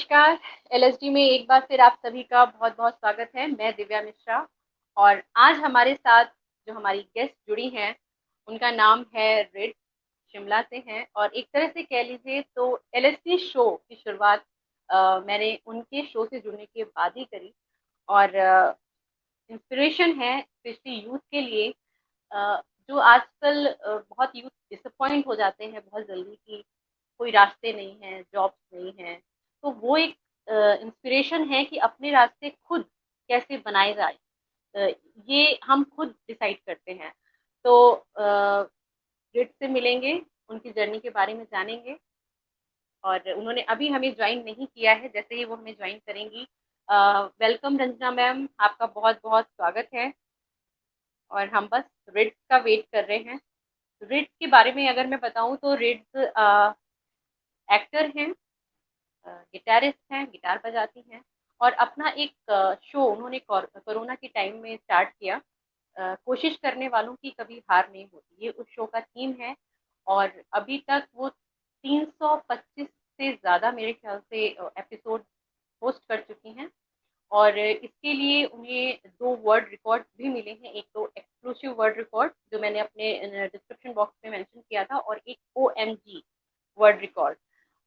नमस्कार। एलएसडी में एक बार फिर आप सभी का बहुत-बहुत स्वागत है। मैं दिव्या मिश्रा और आज हमारे साथ जो हमारी गेस्ट जुड़ी हैं, उनका नाम है रिड, शिमला से हैं और एक तरह से कह लीजिए तो एलएसडी शो की शुरुआत मैंने उनके शो से जुड़ने के बाद ही करी और इंस्पिरेशन है स्पेशली यूथ के लिए जो आजकल बहुत यूथ डिसअपॉइंट हो जाते हैं बहुत जल्दी कि कोई रास्ते नहीं है, जॉब्स नहीं है। तो वो एक इंस्पिरेशन है कि अपने रास्ते खुद कैसे बनाए जाए। अ, ये हम खुद डिसाइड करते हैं। तो रिड से मिलेंगे, उनकी जर्नी के बारे में जानेंगे और उन्होंने अभी हमें ज्वाइन नहीं किया है, जैसे ही वो हमें ज्वाइन करेंगी। वेलकम रंजना मैम, आपका बहुत-बहुत स्वागत है और हम बस रिड का वेट कर रहे हैं। रिड के बारे में अगर मैं बताऊँ तो रिड एक्टर हैं, गिटारिस्ट हैं, गिटार बजाती हैं और अपना एक शो उन्होंने कोरोना के टाइम में स्टार्ट किया। कोशिश करने वालों की कभी हार नहीं होती, ये उस शो का थीम है और अभी तक वो 325 से ज़्यादा मेरे ख्याल से एपिसोड होस्ट कर चुकी हैं और इसके लिए उन्हें 2 वर्ल्ड रिकॉर्ड भी मिले हैं। एक तो एक्सक्लूसिव वर्ल्ड रिकॉर्ड जो मैंने अपने डिस्क्रिप्शन बॉक्स में मेंशन किया था और एक ओएमजी वर्ल्ड रिकॉर्ड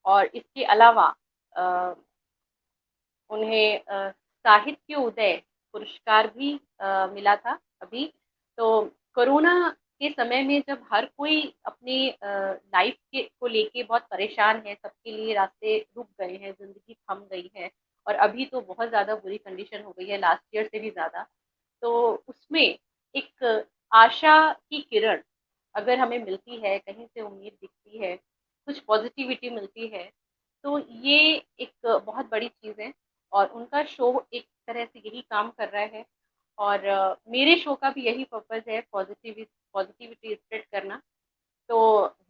और इसके अलावा अ, उन्हें साहित्य उदय पुरस्कार भी मिला था अभी। तो कोरोना के समय में जब हर कोई अपनी लाइफ के को लेके बहुत परेशान है, सबके लिए रास्ते रुक गए हैं, ज़िंदगी थम गई है और अभी तो बहुत ज़्यादा बुरी कंडीशन हो गई है लास्ट ईयर से भी ज़्यादा। तो उसमें एक आशा की किरण अगर हमें मिलती है, कहीं से उम्मीद दिखती है, कुछ पॉजिटिविटी मिलती है, तो ये एक बहुत बड़ी चीज़ है और उनका शो एक तरह से यही काम कर रहा है और मेरे शो का भी यही पर्पस है पॉजिटिविटी स्प्रेड करना। तो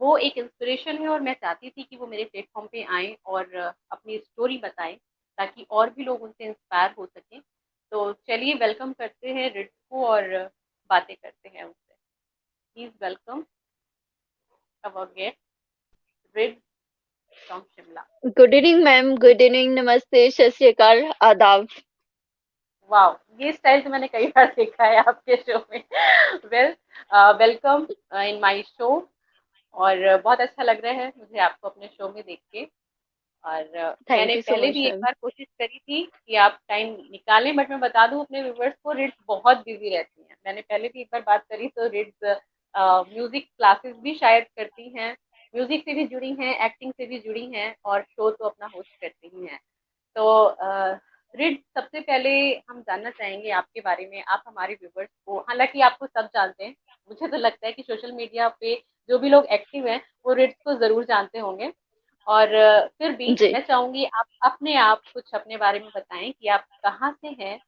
वो एक इंस्पिरेशन है और मैं चाहती थी कि वो मेरे प्लेटफॉर्म पे आएँ और अपनी स्टोरी बताएँ ताकि और भी लोग उनसे इंस्पायर हो सकें। तो चलिए वेलकम करते हैं रिड को और बातें करते हैं उनसे। प्लीज़ वेलकम अवर गेस्ट रिड from Shimla. Good evening ma'am, good evening, नमस्ते, सत श्री अकाल, आदाब। वाओ! ये स्टाइल तो मैंने कई बार देखा है आपके शो में। Well welcome in my show और बहुत अच्छा लग रहा है मुझे आपको अपने शो में देख के और मैंने थैंक यू सो पहले मच भी एक मैम। बार कोशिश करी थी कि आप टाइम निकालें बट मैं बता दूँ अपने व्यूअर्स को रिड्स बहुत बिज़ी रहती हैं। मैंने पहले भी एक बार बात करी तो रिड्स म्यूज़िक क्लासेस भी शायद करती हैं, म्यूज़िक से भी जुड़ी हैं, एक्टिंग से भी जुड़ी हैं और शो तो अपना होस्ट करती ही हैं। तो रिड सबसे पहले हम जानना चाहेंगे आपके बारे में। आप हमारे व्यूवर्स को हालाँकि आपको सब जानते हैं, मुझे तो लगता है कि सोशल मीडिया पे जो भी लोग एक्टिव हैं, वो रिड्स को ज़रूर जानते होंगे। और फिर भी जी। मैं चाहूँगी आप अपने आप कुछ अपने बारे में बताएँ कि आप कहाँ से हैं?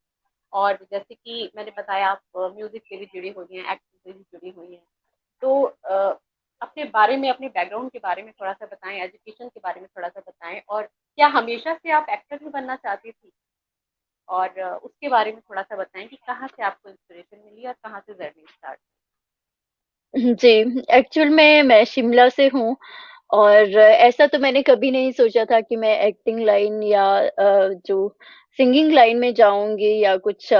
और जैसे कि मैंने बताया आप म्यूज़िक से भी जुड़ी हुई हैं, एक्टिंग से भी जुड़ी हुई हैं। तो अपने बारे में, अपने बैकग्राउंड के बारे में थोड़ा-सा बताएँ, एजुकेशन के बारे में थोड़ा-सा बताएँ और क्या हमेशा से आप एक्टर ही बनना चाहती थी? और उसके बारे में थोड़ा-सा बताएँ कि कहाँ से आपको इंस्पिरेशन मिली और कहाँ से जर्नी स्टार्ट? जी, एक्चुअल में मैं शिमला से हूँ और ऐसा तो मैंने कभी नहीं सोचा था कि मैं एक्टिंग लाइन या जो सिंगिंग लाइन में जाऊँगी या कुछ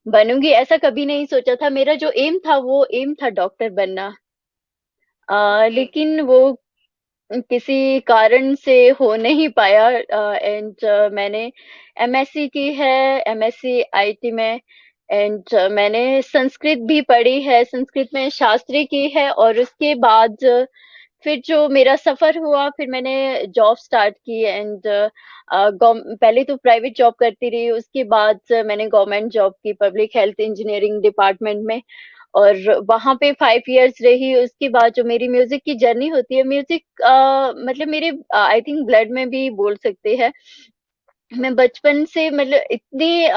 बनूँगी, ऐसा कभी नहीं सोचा था। मेरा जो एम था, वो एम था डॉक्टर बनना। ओके, लेकिन वो किसी कारण से हो नहीं पाया एंड मैंने एमएससी की है, एमएससी आईटी में। एंड मैंने संस्कृत भी पढ़ी है, संस्कृत में शास्त्री की है और उसके बाद फिर जो मेरा सफर हुआ, फिर मैंने जॉब स्टार्ट की एंड पहले तो प्राइवेट जॉब करती रही, उसके बाद मैंने गवर्नमेंट जॉब की पब्लिक हेल्थ इंजीनियरिंग डिपार्टमेंट में और वहां पे 5 इयर्स रही। उसके बाद जो मेरी म्यूजिक की जर्नी होती है, म्यूजिक मतलब मेरे आई थिंक ब्लड में भी बोल सकते हैं। मैं बचपन से मतलब इतनी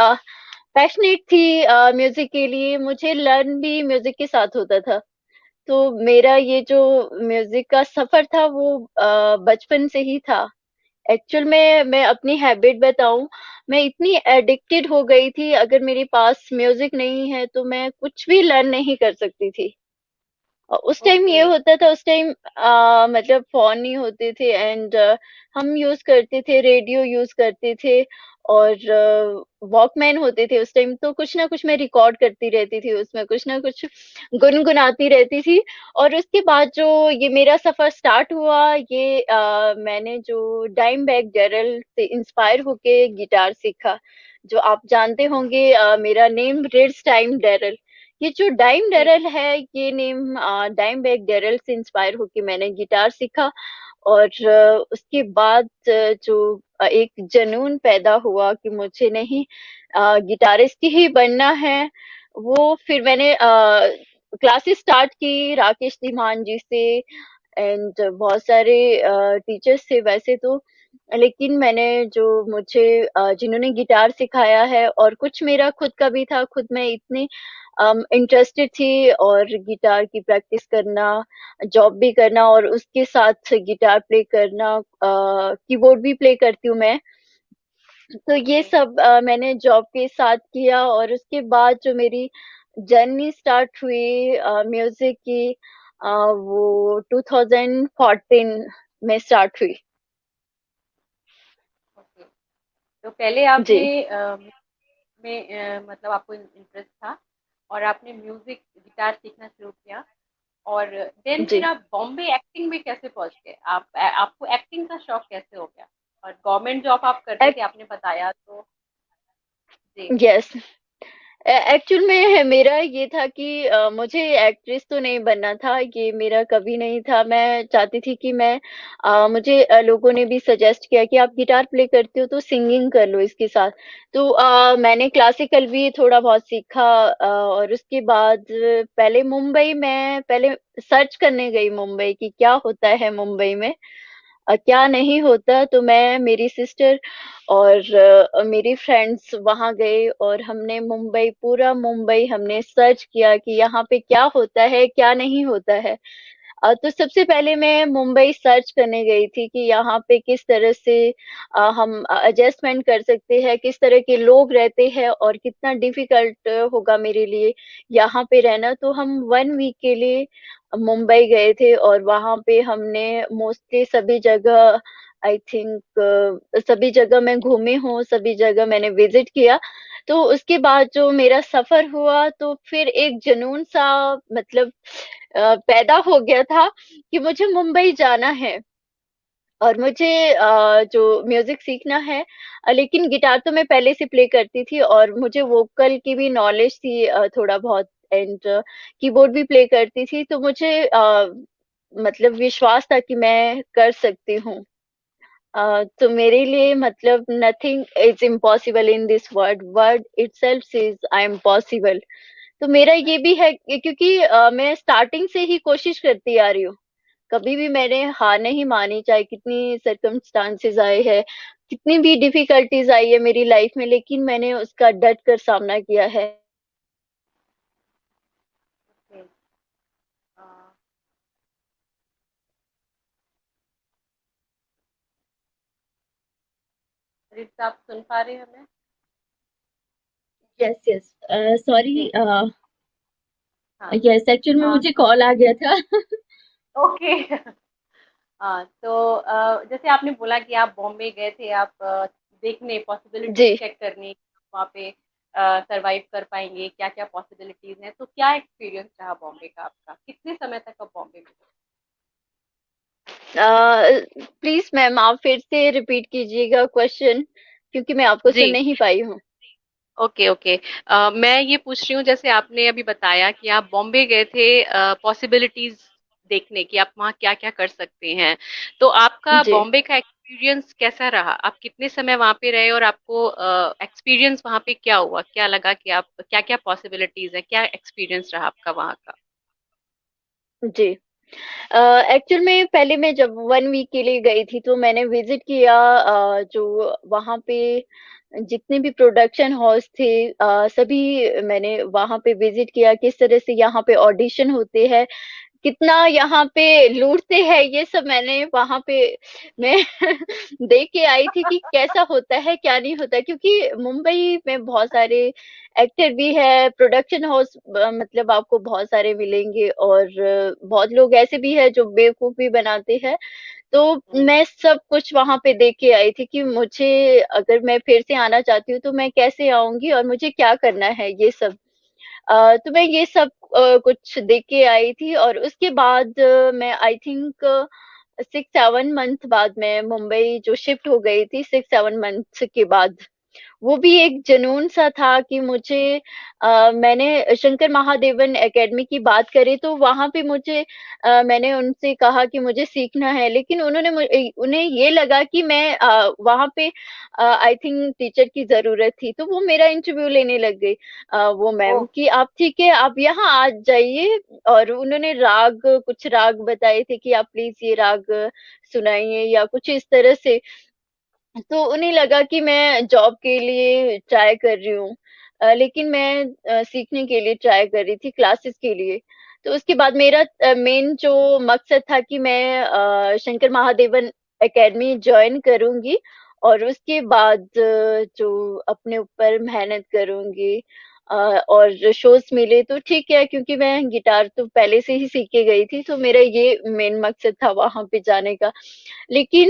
पैशनेट थी म्यूजिक के लिए, मुझे लर्न भी म्यूजिक के साथ होता था। तो मेरा ये जो म्यूजिक का सफर था वो बचपन से ही था। एक्चुअल में मैं अपनी हैबिट बताऊं, मैं इतनी एडिक्टेड हो गई थी, अगर मेरे पास म्यूजिक नहीं है तो मैं कुछ भी लर्न नहीं कर सकती थी। उस टाइम ओके। ये होता था, उस टाइम मतलब फोन नहीं होते थे, एंड हम यूज करते थे, रेडियो यूज करते थे, और वॉकमैन होते थे उस टाइम। तो कुछ ना कुछ मैं रिकॉर्ड करती रहती थी, उसमें कुछ ना कुछ गुनगुनाती रहती थी। और उसके बाद जो ये मेरा सफर स्टार्ट हुआ, ये मैंने जो डाइम बैग डेरल से इंस्पायर होके गिटार सीखा। जो आप जानते होंगे, मेरा नेम रिड्स टाइम डेरल। ये जो डाइम जी। डेरल है, ये नेम डाइम बैग डेरल से इंस्पायर होके मैंने गिटार सीखा। और उसके बाद जो एक जुनून पैदा हुआ कि मुझे नहीं, गिटारिस्ट ही बनना है, वो फिर मैंने क्लासेस स्टार्ट की राकेश धीमान जी से, एंड बहुत सारे टीचर्स थे वैसे तो। लेकिन मैंने जो मुझे जिन्होंने गिटार सिखाया है, और कुछ मेरा खुद का भी था, खुद मैं इतनी इंटरेस्टेड थी, और गिटार की प्रैक्टिस करना, जॉब भी करना, और उसके साथ गिटार प्ले करना, कीबोर्ड भी प्ले करती हूँ मैं। तो ये ओके। सब मैंने जॉब के साथ किया, और उसके बाद जो मेरी जर्नी स्टार्ट हुई म्यूजिक की, वो 2014 में स्टार्ट हुई। ओके। तो पहले जी। आपने मतलब आपको इंटरेस्ट था और आपने म्यूजिक गिटार सीखना शुरू किया, और देन फिर जी। आप बॉम्बे एक्टिंग में कैसे पहुंच गए? आपको एक्टिंग का शौक कैसे हो गया? और गवर्नमेंट जॉब आप करते थे आपने बताया, तो जी। यस। एक्चुअल में मेरा ये था कि मुझे एक्ट्रेस तो नहीं बनना था, ये मेरा कभी नहीं था। मैं चाहती थी कि मैं मुझे लोगों ने भी सजेस्ट किया कि आप गिटार प्ले करते हो तो सिंगिंग कर लो इसके साथ। तो मैंने क्लासिकल भी थोड़ा बहुत सीखा, और उसके बाद पहले मुंबई में पहले सर्च करने गई मुंबई की क्या होता है मुंबई में, क्या नहीं होता। तो मैं, मेरी सिस्टर और मेरी फ्रेंड्स वहां गए, और हमने मुंबई, पूरा मुंबई हमने सर्च किया कि यहाँ पे क्या होता है क्या नहीं होता है। तो सबसे पहले मैं मुंबई सर्च करने गई थी कि यहाँ पे किस तरह से हम एडजस्टमेंट कर सकते हैं, किस तरह के लोग रहते हैं, और कितना डिफिकल्ट होगा मेरे लिए यहाँ पे रहना। तो हम 1 वीक के लिए मुंबई गए थे, और वहां पे हमने मोस्टली सभी जगह, आई थिंक सभी जगह मैं घूमी हूँ, सभी जगह मैंने विजिट किया। तो उसके बाद जो मेरा सफर हुआ, तो फिर एक जुनून सा, मतलब पैदा हो गया था कि मुझे मुंबई जाना है, और मुझे जो म्यूजिक सीखना है। लेकिन गिटार तो मैं पहले से प्ले करती थी, और मुझे वोकल की भी नॉलेज थी थोड़ा बहुत, एंड कीबोर्ड भी प्ले करती थी। तो मुझे मतलब विश्वास था कि मैं कर सकती हूँ। तो मेरे लिए, मतलब nothing is impossible in this world, word itself says I am possible. तो मेरा ये भी है क्योंकि मैं स्टार्टिंग से ही कोशिश करती आ रही हूँ। कभी भी मैंने हार नहीं मानी, चाहे कितनी सरकमस्टांसेस आए हैं, कितनी भी डिफिकल्टीज आई है मेरी लाइफ में, लेकिन मैंने उसका डट कर सामना किया है। ओके। अ, रित्ता, आप सुन पा रहे हैं हमें? Yes, yes. सॉरी। जी। हाँ। यस, एक्चुअल में मुझे तो कॉल आ गया था। ओके। हाँ, तो जैसे आपने बोला कि आप बॉम्बे गए थे, आप देखने, पॉसिबिलिटीज जी। चेक करने वहाँ पे सरवाइव कर पाएंगे, क्या क्या पॉसिबिलिटीज हैं। तो क्या एक्सपीरियंस रहा बॉम्बे का आपका? कितने समय तक आप बॉम्बे में थे? प्लीज मैम, आप फिर से रिपीट कीजिएगा क्वेश्चन, क्योंकि मैं आपको सुन जी। नहीं पाई हूँ। Okay, okay. मैं ये पूछ रही हूँ, जैसे आपने अभी बताया कि आप बॉम्बे गए थे पॉसिबिलिटीज देखने की, आप वहाँ क्या क्या कर सकते हैं। तो आपका जी। बॉम्बे का एक्सपीरियंस कैसा रहा? आप कितने समय वहाँ पे रहे, और आपको एक्सपीरियंस वहाँ पे क्या हुआ, क्या लगा कि आप क्या क्या पॉसिबिलिटीज है, क्या एक्सपीरियंस रहा आपका वहाँ का? जी। एक्चुअल में पहले मैं जब 1 वीक के लिए गई थी, तो मैंने विजिट किया जो वहाँ पे जितने भी प्रोडक्शन हॉल्स थे, सभी मैंने वहाँ पे विजिट किया, किस तरह से यहाँ पे ऑडिशन होते हैं, कितना यहाँ पे लूटते हैं, ये सब मैंने वहां पे मैं देख के आई थी कि कैसा होता है क्या नहीं होता। क्योंकि मुंबई में बहुत सारे एक्टर भी है, प्रोडक्शन हाउस मतलब आपको बहुत सारे मिलेंगे, और बहुत लोग ऐसे भी है जो बेवकूफ भी बनाते हैं। तो हम्म। मैं सब कुछ वहां पे देख के आई थी कि मुझे, अगर मैं फिर से आना चाहती हूँ तो मैं कैसे आऊंगी और मुझे क्या करना है, ये सब। तो मैं ये सब कुछ देख के आई थी, और उसके बाद मैं आई थिंक 6-7 मंथ बाद मैं मुंबई जो शिफ्ट हो गई थी, 6-7 मंथ के बाद। वो भी एक जुनून सा था कि मुझे, मैंने शंकर महादेवन एकेडमी की बात करी तो वहां पे मुझे, मैंने उनसे कहा कि मुझे सीखना है, लेकिन उन्हें ये लगा कि मैं वहां पे आई थिंक टीचर की जरूरत थी, तो वो मेरा इंटरव्यू लेने लग गई, वो ओह। मैम, कि आप ठीक है, आप यहाँ आ जाइए। और उन्होंने कुछ राग बताए थे कि आप प्लीज ये राग सुनाइए या कुछ इस तरह से। तो उन्हें लगा कि मैं जॉब के लिए ट्राई कर रही हूँ, लेकिन मैं सीखने के लिए ट्राई कर रही थी, क्लासेस के लिए। तो उसके बाद मेरा मेन जो मकसद था कि मैं शंकर महादेवन एकेडमी ज्वाइन करूंगी, और उसके बाद जो अपने ऊपर मेहनत करूंगी, और शोज मिले तो ठीक है, क्योंकि मैं गिटार तो पहले से ही सीख के गई थी, तो मेरा ये मेन मकसद था वहां पे जाने का। लेकिन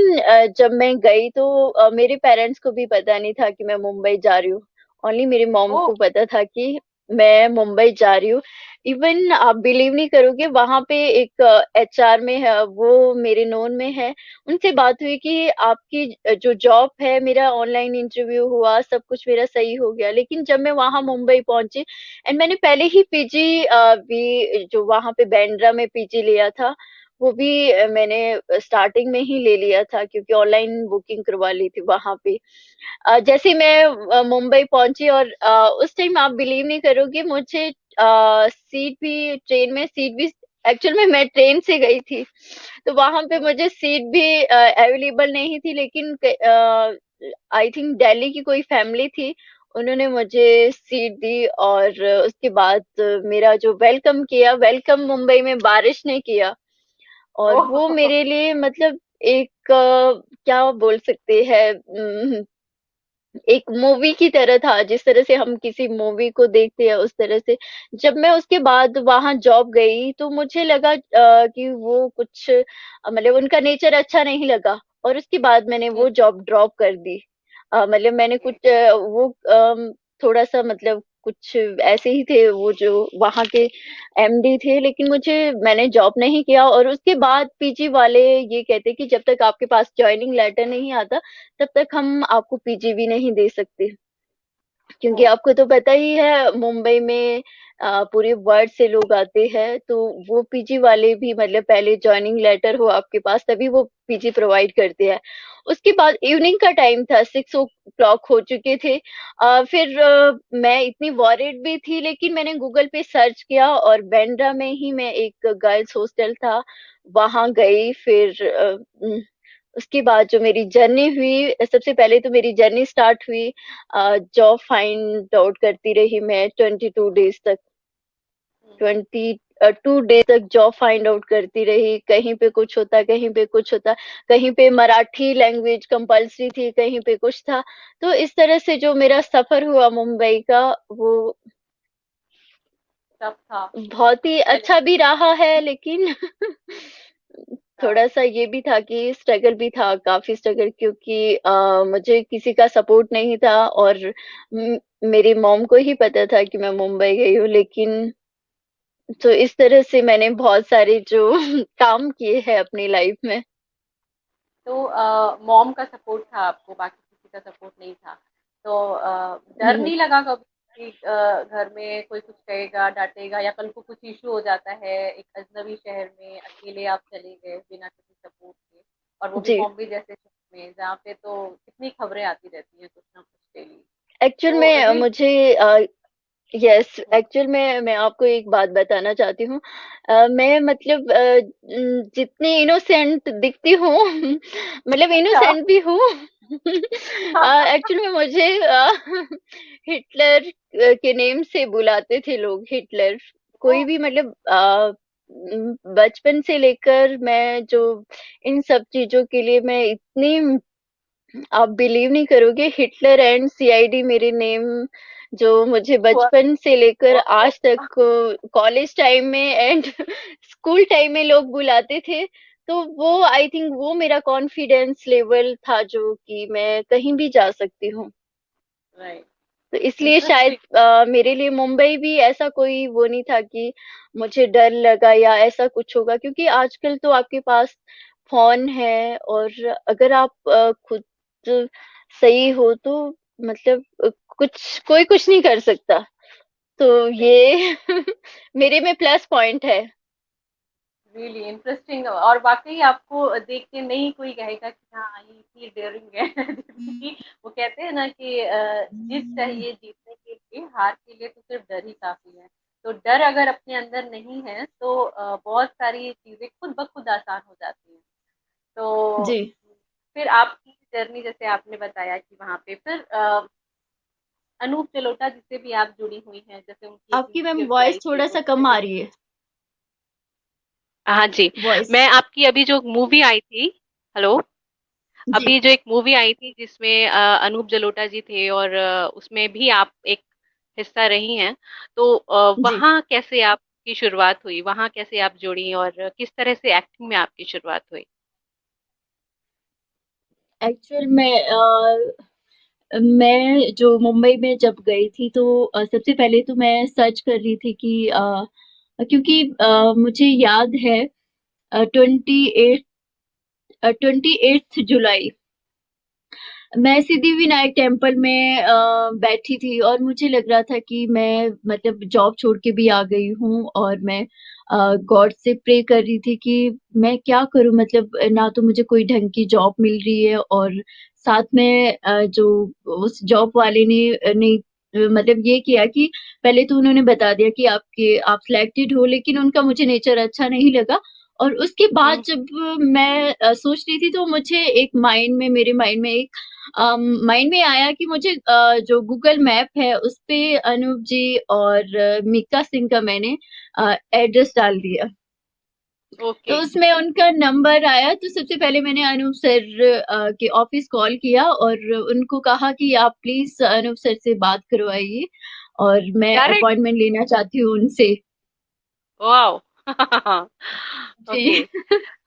जब मैं गई तो मेरे पेरेंट्स को भी पता नहीं था कि मैं मुंबई जा रही हूँ। ओनली मेरी मॉम ओह। को पता था कि मैं मुंबई जा रही हूँ। इवन आप बिलीव नहीं करोगे, वहां पे एक एचआर में है, वो मेरे नोन में है। उनसे बात हुई कि आपकी जो जॉब है, मेरा ऑनलाइन इंटरव्यू हुआ, सब कुछ मेरा सही हो गया, लेकिन जब मैं वहां मुंबई पहुंची, एंड मैंने पहले ही पीजी भी जो वहां पे बैंड्रा में पीजी लिया था, वो भी मैंने स्टार्टिंग में ही ले लिया था, क्योंकि ऑनलाइन बुकिंग करवा ली थी वहां पे। जैसे ही मैं मुंबई पहुंची, और उस टाइम आप बिलीव नहीं करोगे, मुझे सीट भी, ट्रेन में सीट भी, एक्चुअल में मैं ट्रेन से गई थी, तो वहां पे मुझे सीट भी अवेलेबल नहीं थी, लेकिन आई थिंक दिल्ली की कोई फैमिली थी, उन्होंने मुझे सीट दी। और उसके बाद मेरा जो वेलकम किया, वेलकम मुंबई में बारिश ने किया। और ओह। वो मेरे लिए मतलब एक क्या बोल सकते हैं, एक मूवी की तरह था, जिस तरह से हम किसी मूवी को देखते हैं उस तरह से। जब मैं उसके बाद वहां जॉब गई तो मुझे लगा कि वो कुछ मतलब उनका नेचर अच्छा नहीं लगा, और उसके बाद मैंने हम्म। वो जॉब ड्रॉप कर दी। मतलब मैंने ओके। कुछ वो थोड़ा सा मतलब कुछ ऐसे ही थे वो जो वहां के एमडी थे, लेकिन मैंने जॉब नहीं किया। और उसके बाद पीजी वाले ये कहते कि जब तक आपके पास ज्वाइनिंग लेटर नहीं आता, तब तक हम आपको पीजी भी नहीं दे सकते, क्योंकि ओह। आपको तो पता ही है मुंबई में पूरे वर्ल्ड से लोग आते हैं, तो वो पीजी वाले भी मतलब पहले ज्वाइनिंग लेटर हो आपके पास तभी वो पीजी प्रोवाइड करते हैं। उसके बाद इवनिंग का टाइम था, 6 o'clock हो चुके थे। फिर मैं इतनी वॉरिड भी थी, लेकिन मैंने गूगल पे सर्च किया, और बांद्रा में ही मैं एक गर्ल्स हॉस्टल था, वहां गई। फिर उसके बाद जो मेरी जर्नी हुई, सबसे पहले तो मेरी जर्नी स्टार्ट हुई, जॉब फाइंड आउट करती रही मैं 22 डेज तक। हम्म। 22 डेज तक जॉब फाइंड आउट करती रही, कहीं पे कुछ होता, कहीं पे कुछ होता, कहीं पे मराठी लैंग्वेज कंपलसरी थी, कहीं पे कुछ था। तो इस तरह से जो मेरा सफर हुआ मुंबई का, वो सब था। बहुत ही चलिए। अच्छा भी रहा है, लेकिन हाँ। थोड़ा सा ये भी था कि स्ट्रगल भी था, काफी स्ट्रगल, क्योंकि मुझे किसी का सपोर्ट नहीं था, और मेरी मॉम को ही पता था कि मैं मुंबई गई हूँ, लेकिन तो इस तरह से मैंने बहुत सारे जो काम किए हैं अपनी लाइफ में। तो मॉम का सपोर्ट था आपको, बाकी किसी का सपोर्ट नहीं था। तो डर हम्म, नहीं लगा कभी कि घर में कोई कुछ कहेगा, डांटेगा, या कल को कुछ इशू हो जाता है, एक अजनबी शहर में अकेले आप चले गए बिना किसी सपोर्ट के, और वो भी जी। बॉम्बे जैसे शहर में जहाँ पे तो कितनी खबरें आती रहती हैं कुछ ना कुछ डेली। एक्चुअल तो में ये। मुझे यस, हम्म। एक्चुअल में मैं आपको एक बात बताना चाहती हूँ। मैं मतलब जितनी इनोसेंट दिखती हूँ मतलब अच्छा। इनोसेंट भी हूँ। एक्चुअल में मुझे हिटलर के नेम से बुलाते थे लोग, हिटलर। ओ। कोई भी मतलब बचपन से लेकर मैं जो इन सब चीजों के लिए मैं इतनी, आप बिलीव नहीं करोगे, हिटलर एंड सीआईडी मेरे नेम जो मुझे बहुत बचपन से लेकर आज बहुत तक कॉलेज टाइम में एंड स्कूल टाइम में लोग बुलाते थे। तो वो आई थिंक वो मेरा कॉन्फिडेंस लेवल था जो कि मैं कहीं भी जा सकती हूँ। राइट। तो इसलिए शायद इंटरेस्टिंग। मेरे लिए मुंबई भी ऐसा कोई वो नहीं था कि मुझे डर लगा या ऐसा कुछ होगा, क्योंकि आजकल तो आपके पास फोन है और अगर आप खुद सही हो तो मतलब कुछ कोई कुछ नहीं कर सकता। तो ये मेरे में प्लस पॉइंट है। Really interesting. और वाकई आपको देख के नहीं कोई कहेगा कि हाँ ये इतनी डेयरिंग है। जैसे कि वो कहते हैं ना कि जिद चाहिए जीतने के लिए, हार के लिए तो सिर्फ डर ही काफी है। तो डर अगर अपने अंदर नहीं है तो बहुत सारी चीजें खुद ब खुद आसान हो जाती हैं। तो जी। फिर आपकी जर्नी जैसे आपने बताया कि वहाँ पे फिर अनूप जलोटा जिससे भी आप जुड़ी हुई हैं, जैसे उनकी एक आपकी मूवी मैम अभी वॉइस आई थी थोड़ा सा उसमें कम आ भी। रही है। हाँ जी। वॉइस। मैं आपकी अभी जो मूवी आई थी, हेलो, जी। अभी जो एक मूवी आई थी जिसमें अनूप जलोटा जी थे और उसमें भी आप एक हिस्सा रही हैं, तो जी। वहाँ कैसे आपकी शुरुआत हुई, वहाँ कैसे आप जुड़ी और किस तरह से एक्टिंग में आपकी शुरुआत हुई? एक्चुअल में मैं जो मुंबई में जब गई थी तो सबसे पहले तो मैं सर्च कर रही थी कि क्योंकि मुझे याद है 28 मैं सिद्धिविनायक टेम्पल में बैठी थी और मुझे लग रहा था कि मैं मतलब जॉब छोड़ के भी आ गई हूँ और मैं गॉड से प्रे कर रही थी कि मैं क्या करूँ, मतलब ना तो मुझे कोई ढंग की जॉब मिल रही है और साथ में जो उस जॉब वाले ने मतलब ये किया कि पहले तो उन्होंने बता दिया कि आप सिलेक्टेड हो, लेकिन उनका मुझे नेचर अच्छा नहीं लगा। और उसके बाद हम्म। जब मैं सोच रही थी तो मुझे एक मेरे माइंड में एक माइंड में आया कि मुझे जो गूगल मैप है उस पे अनूप जी और मीका सिंह का मैंने एड्रेस डाल दिया। तो ओके। उसमें उनका नंबर आया तो सबसे पहले मैंने अनूप सर के ऑफिस कॉल किया और उनको कहा कि आप प्लीज अनूप सर से बात करवाइए और मैं डायरेक्ट। अपॉइंटमेंट लेना चाहती हूँ उनसे। वाओ। ओके। जी।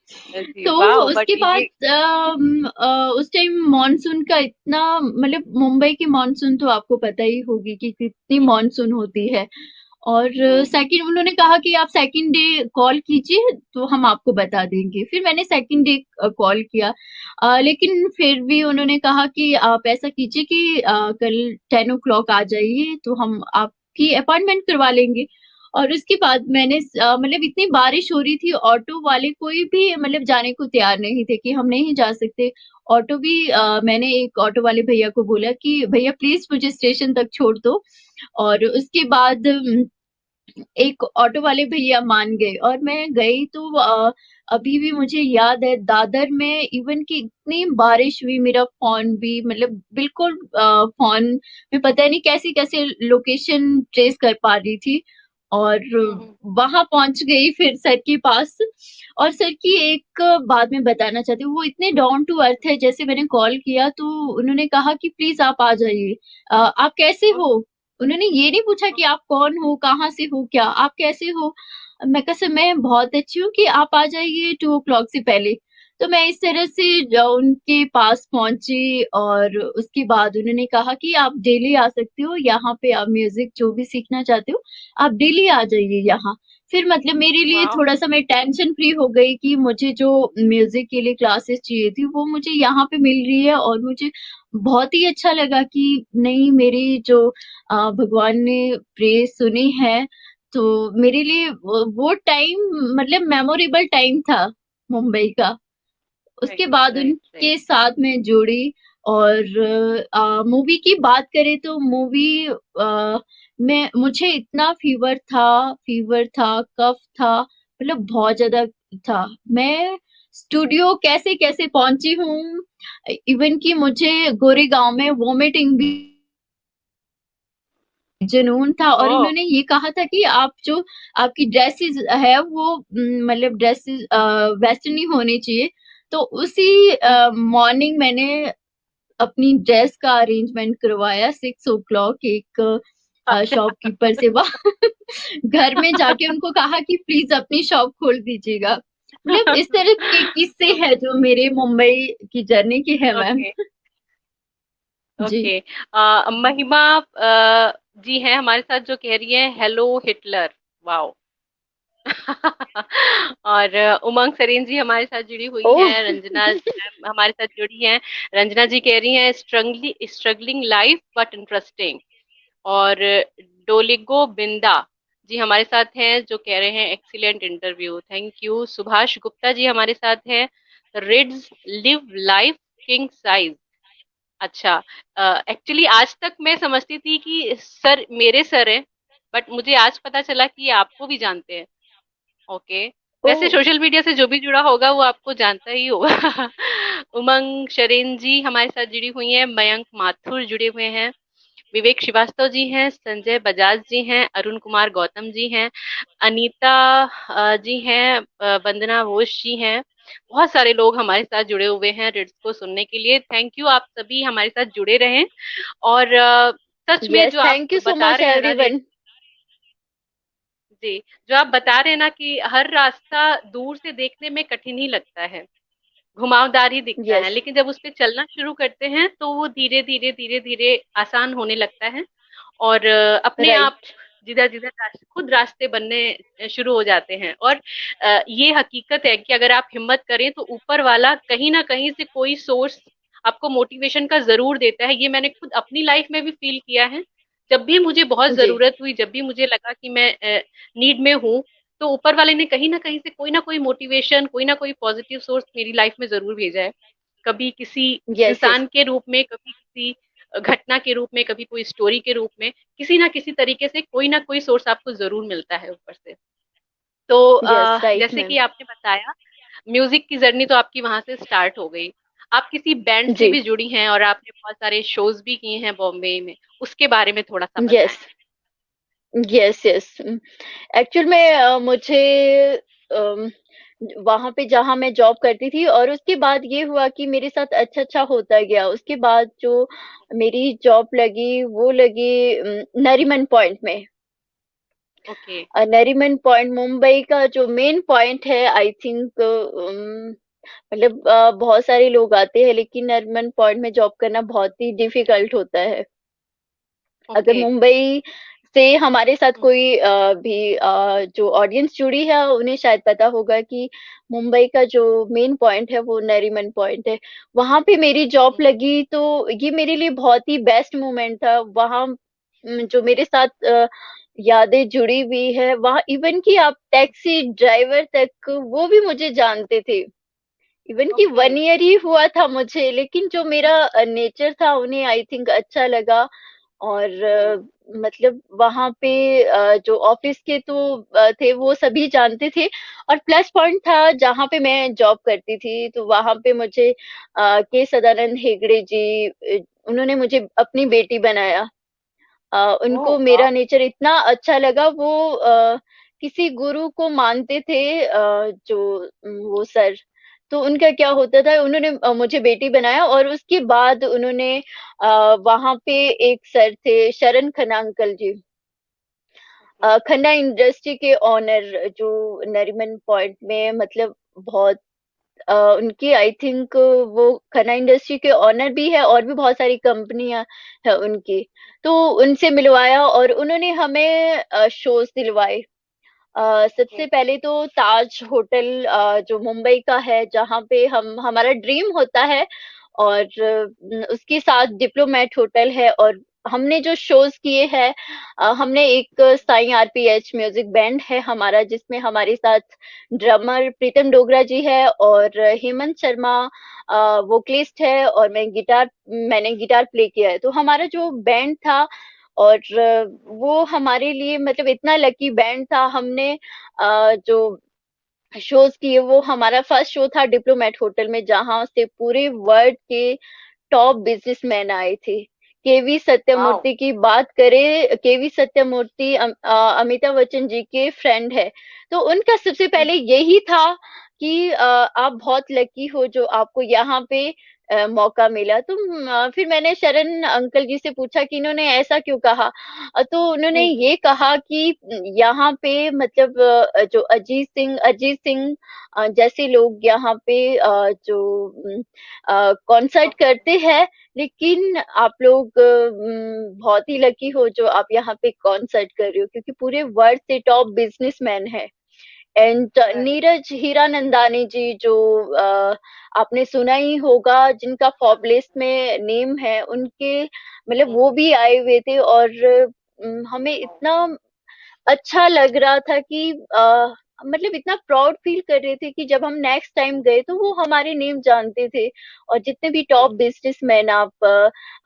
जी, तो वाओ, बट उसके बाद ये उस टाइम मॉनसून का इतना मतलब मुंबई की मॉनसून तो आपको पता ही होगी कि कितनी हम्म, मॉनसून होती है। और हम्म, सेकंड उन्होंने कहा कि आप सेकंड डे कॉल कीजिए तो हम आपको बता देंगे। फिर मैंने सेकंड डे कॉल किया, लेकिन फिर भी उन्होंने कहा कि आप ऐसा कीजिए कि कल 10 o'clock आ जाइए तो हम आपकी अपॉइंटमेंट करवा लेंगे। और उसके बाद मैंने मतलब इतनी बारिश हो रही थी, ऑटो वाले कोई भी मतलब जाने को तैयार नहीं थे कि हम नहीं जा सकते। ऑटो भी मैंने एक ऑटो वाले भैया को बोला कि भैया प्लीज मुझे स्टेशन तक छोड़ दो। और उसके बाद एक ऑटो वाले भैया मान गए और मैं गई तो अभी भी मुझे याद है दादर में इवन कि इतनी बारिश हुई, मेरा फोन भी मतलब बिल्कुल फोन में पता नहीं कैसे कैसे लोकेशन ट्रेस कर पा रही थी। और हम्म। वहां पहुंच गई फिर सर के पास। और सर की एक बात मैं बताना चाहती हूँ, वो इतने डाउन टू अर्थ है। जैसे मैंने कॉल किया तो उन्होंने कहा कि प्लीज आप आ जाइए, आप कैसे हो। उन्होंने ये नहीं पूछा कि आप कौन हो, कहाँ से हो, क्या आप कैसे हो। मैं कहा सर मैं बहुत अच्छी हूँ कि आप आ जाइए 2 o'clock से पहले। तो मैं इस तरह से उनके पास पहुंची और उसके बाद उन्होंने कहा कि आप डेली आ सकते हो यहाँ पे, आप म्यूजिक जो भी सीखना चाहते हो आप डेली आ जाइए यहाँ। फिर मतलब मेरे लिए वाओ। थोड़ा सा मैं टेंशन फ्री हो गई कि मुझे जो म्यूजिक के लिए क्लासेस चाहिए थी वो मुझे यहाँ पे मिल रही है। और मुझे बहुत ही अच्छा लगा कि नहीं, मेरी जो भगवान ने प्रेज सुनी है। तो मेरे लिए वो टाइम मतलब मेमोरेबल टाइम था मुंबई का। उसके राइट, बाद राइट, राइट। उनके साथ में जुड़ी। और मूवी की बात करें तो मूवी में मुझे इतना फीवर था, कफ था, मतलब बहुत ज्यादा था। मैं स्टूडियो कैसे कैसे पहुंची हूँ, इवन कि मुझे गोरेगांव में वॉमिटिंग भी जुनून था। और ओह। उन्होंने ये कहा था कि आप जो आपकी ड्रेसेस है वो मतलब ड्रेसेस वेस्टर्न ही होनी चाहिए। तो उसी हम्म, मॉर्निंग मैंने अपनी ड्रेस का अरेंजमेंट करवाया 6 o'clock एक शॉपकीपर से वहां घर में जाके उनको कहा कि प्लीज अपनी शॉप खोल दीजिएगा। मतलब इस तरह के किस्से हैं जो मेरे मुंबई की जर्नी के हैं मैम। ओके, जी। ओके। महिमा जी हैं हमारे साथ, जो कह रही है हेलो हिटलर। वाओ। और उमंग सरीन जी हमारे साथ जुड़ी हुई ओह। हैं, रंजना मैम हमारे साथ जुड़ी हैं। रंजना जी कह रही हैं स्ट्रगलिंग लाइफ बट इंटरेस्टिंग। और डोलिगो बिंदा जी हमारे साथ हैं, जो कह रहे हैं excellent interview, thank you. Subhash Gupta ji हमारे साथ हैं, रिड्स लिव लाइफ किंग साइज। अच्छा, एक्चुअली आज तक मैं समझती थी कि सर मेरे सर हैं, बट मुझे आज पता चला कि ये आपको भी जानते हैं। ओके। वैसे ओह। सोशल मीडिया से जो भी जुड़ा होगा वो आपको जानता ही होगा। उमंग शरेन जी हमारे साथ जुड़ी हुई हैं, मयंक माथुर जुड़े हुए हैं, विवेक श्रीवास्तव जी हैं, संजय बजाज जी हैं, अरुण कुमार गौतम जी हैं, अनीता जी हैं, वंदना घोष जी हैं। बहुत सारे लोग हमारे साथ जुड़े हुए हैं रिड्स को सुनने के लिए। थैंक यू, आप सभी हमारे साथ जुड़े रहें। और सच में यस, जो आप थैंक यू सो बता मच रहे हैं ना एवरीवन। जी, जो आप बता रहे हैं ना कि हर रास्ता दूर से देखने में कठिन ही लगता है, घुमावदार ही दिखता है, यस। लेकिन जब उस पे चलना शुरू करते हैं तो वो धीरे धीरे धीरे धीरे आसान होने लगता है। और अपने आप राइट। जिधर जिधर खुद रास्ते बनने शुरू हो जाते हैं। और ये हकीकत है कि अगर आप हिम्मत करें तो ऊपर वाला कहीं ना कहीं से कोई सोर्स आपको मोटिवेशन का जरूर देता है। ये मैंने खुद अपनी लाइफ में भी फील किया है। जब भी मुझे बहुत जी। जरूरत हुई, जब भी मुझे लगा कि मैं नीड में हूँ, तो ऊपर वाले ने कहीं ना कहीं से कोई ना कोई मोटिवेशन, कोई ना कोई पॉजिटिव सोर्स मेरी लाइफ में जरूर भेजा है। कभी किसी यस। यस। इंसान के रूप में, कभी किसी घटना के रूप में, कभी कोई स्टोरी के रूप में, किसी ना किसी तरीके से कोई ना कोई सोर्स आपको जरूर मिलता है ऊपर से। तो यस। राइट जैसे मैम। कि आपने बताया, म्यूजिक की जर्नी तो आपकी वहां से स्टार्ट हो गई। आप किसी बैंड से जी। भी जुड़ी हैं और आपने बहुत सारे शोज भी किए हैं बॉम्बे में, उसके बारे में थोड़ा सा यस। बताएं। यस। यस। एक्चुअल में मुझे अम, वहां पे जहाँ मैं जॉब करती थी, और उसके बाद ये हुआ कि मेरे साथ अच्छा अच्छा होता गया। उसके बाद जो मेरी जॉब लगी वो लगी नरीमन पॉइंट में। ओके। नरीमन पॉइंट मुंबई का जो मेन पॉइंट है, आई थिंक मतलब बहुत सारे लोग आते हैं, लेकिन नरीमन पॉइंट में जॉब करना बहुत ही डिफिकल्ट होता है। अगर ओके। मुंबई से हमारे साथ कोई भी जो ऑडियंस जुड़ी है उन्हें शायद पता होगा कि मुंबई का जो मेन पॉइंट है वो नरीमन पॉइंट है। वहां पे मेरी जॉब लगी तो ये मेरे लिए बहुत ही बेस्ट मोमेंट था। वहां जो मेरे साथ यादें जुड़ी हुई है, वहां इवन कि आप टैक्सी ड्राइवर तक वो भी मुझे जानते थे। इवन कि ओके। 1 ईयर ही हुआ था मुझे, लेकिन जो मेरा नेचर था उन्हें आई थिंक अच्छा लगा। और मतलब वहां पे जो ऑफिस के तो थे वो सभी जानते थे। और प्लस पॉइंट था जहाँ पे मैं जॉब करती थी, तो वहां पे मुझे के सदानंद हेगड़े जी, उन्होंने मुझे अपनी बेटी बनाया। ओह उनको वाह। मेरा नेचर इतना अच्छा लगा। वो किसी गुरु को मानते थे, जो वो सर। तो उनका क्या होता था, उन्होंने मुझे बेटी बनाया, और उसके बाद उन्होंने वहां पे एक सर थे शरण खन्ना अंकल जी, ओके। खन्ना इंडस्ट्री के ऑनर, जो नरीमन पॉइंट में मतलब बहुत उनकी आई थिंक वो खन्ना इंडस्ट्री के ऑनर भी है, और भी बहुत सारी कंपनियां है उनकी। तो उनसे मिलवाया और उन्होंने हमें शोज दिलवाए। ओके। सबसे पहले तो ताज होटल, जो मुंबई का है, जहाँ पे हम हमारा ड्रीम होता है। और उसके साथ डिप्लोमेट होटल है। और हमने जो शोज किए हैं, हमने एक साई आरपीएच म्यूजिक बैंड है हमारा, जिसमें हमारे साथ ड्रमर प्रीतम डोगरा जी है, और हेमंत शर्मा वोकलिस्ट है, और मैंने गिटार प्ले किया है। तो हमारा जो बैंड था, और वो हमारे लिए मतलब इतना लकी बैंड था। हमने जो शोज किए, वो हमारा फर्स्ट शो था डिप्लोमेट होटल में, जहां से पूरे वर्ल्ड के टॉप बिजनेसमैन आए थे। केवी वाओ। सत्यमूर्ति की बात करें, केवी सत्यमूर्ति अमिताभ बच्चन जी के फ्रेंड है। तो उनका सबसे पहले यही था कि आप बहुत लकी हो जो आपको यहाँ पे मौका मिला। तो फिर मैंने शरण अंकल जी से पूछा कि इन्होंने ऐसा क्यों कहा। तो उन्होंने हम्म। ये कहा कि यहाँ पे मतलब जो अजीत सिंह जैसे लोग यहाँ पे जो कॉन्सर्ट करते हैं, लेकिन आप लोग बहुत ही लकी हो जो आप यहाँ पे कॉन्सर्ट कर रहे हो, क्योंकि पूरे वर्ल्ड से टॉप बिजनेसमैन है। And right. नीरज हीरानंदानी जी जो आपने सुना ही होगा, जिनका फोर्ब्स में नेम है, उनके मतलब वो भी आए हुए थे। और हमें इतना अच्छा लग रहा था कि मतलब इतना प्राउड फील कर रहे थे कि जब हम नेक्स्ट टाइम गए तो वो हमारे नेम जानते थे। और जितने भी टॉप बिजनेसमैन आप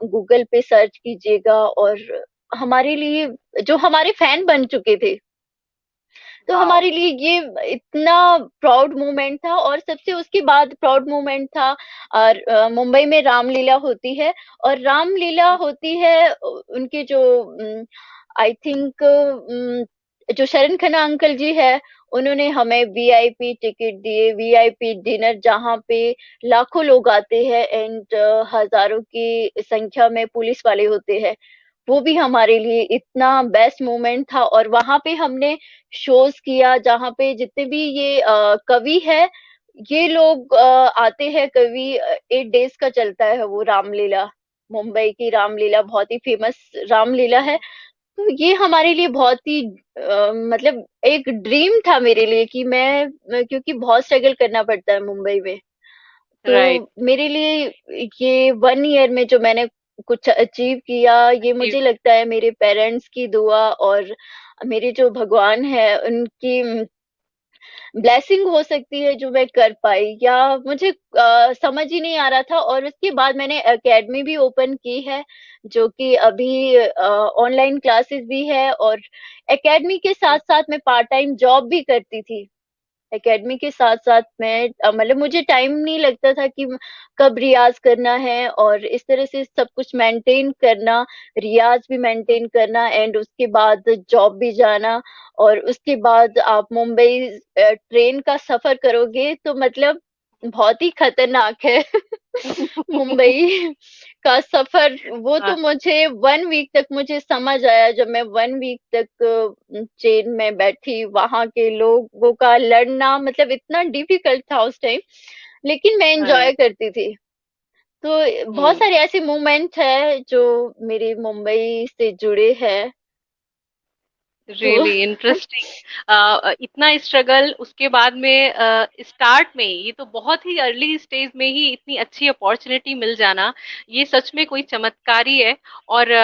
गूगल पे सर्च कीजिएगा, और हमारे लिए जो हमारे फैन बन चुके थे, तो वाओ। हमारे लिए ये इतना प्राउड मोमेंट था। और सबसे उसके बाद प्राउड मोमेंट था, और मुंबई में रामलीला होती है। और रामलीला होती है उनके जो आई थिंक जो शरण खन्ना अंकल जी है, उन्होंने हमें वीआईपी टिकट दिए, वीआईपी डिनर, जहाँ पे लाखों लोग आते हैं एंड हजारों की संख्या में पुलिस वाले होते हैं। वो भी हमारे लिए इतना बेस्ट मोमेंट था। और वहां पे हमने शोज किया, जहाँ पे जितने भी ये कवि है, ये लोग आते हैं। कवि 8 डेज का चलता है वो रामलीला। मुंबई की रामलीला बहुत ही फेमस रामलीला है। तो ये हमारे लिए बहुत ही मतलब एक ड्रीम था मेरे लिए कि क्योंकि बहुत स्ट्रगल करना पड़ता है मुंबई में। तो राइट। मेरे लिए ये 1 ईयर में जो मैंने कुछ अचीव किया, ये जी। मुझे लगता है मेरे पेरेंट्स की दुआ और मेरे जो भगवान है उनकी ब्लेसिंग हो सकती है जो मैं कर पाई। या मुझे समझ ही नहीं आ रहा था। और उसके बाद मैंने एकेडमी भी ओपन की है, जो कि अभी ऑनलाइन क्लासेस भी है। और एकेडमी के साथ साथ मैं पार्ट टाइम जॉब भी करती थी। एकेडमी के साथ साथ मैं मतलब मुझे टाइम नहीं लगता था कि कब रियाज करना है, और इस तरह से सब कुछ मेंटेन करना, रियाज भी मेंटेन करना एंड उसके बाद जॉब भी जाना। और उसके बाद आप मुंबई ट्रेन का सफर करोगे तो मतलब बहुत ही खतरनाक है। मुंबई का सफर, वो तो हाँ। मुझे 1 वीक तक मुझे समझ आया, जब मैं 1 वीक तक ट्रेन में बैठी। वहां के लोगों का लड़ना मतलब इतना डिफिकल्ट था उस टाइम, लेकिन मैं एंजॉय राइट। करती थी। तो बहुत हम्म। सारे ऐसे मोमेंट है जो मेरे मुंबई से जुड़े हैं। तो रियली इंटरेस्टिंग। इतना स्ट्रगल, उसके बाद में स्टार्ट में ये तो बहुत ही अर्ली स्टेज में ही इतनी अच्छी अपॉर्चुनिटी मिल जाना, ये सच में कोई चमत्कारी है। और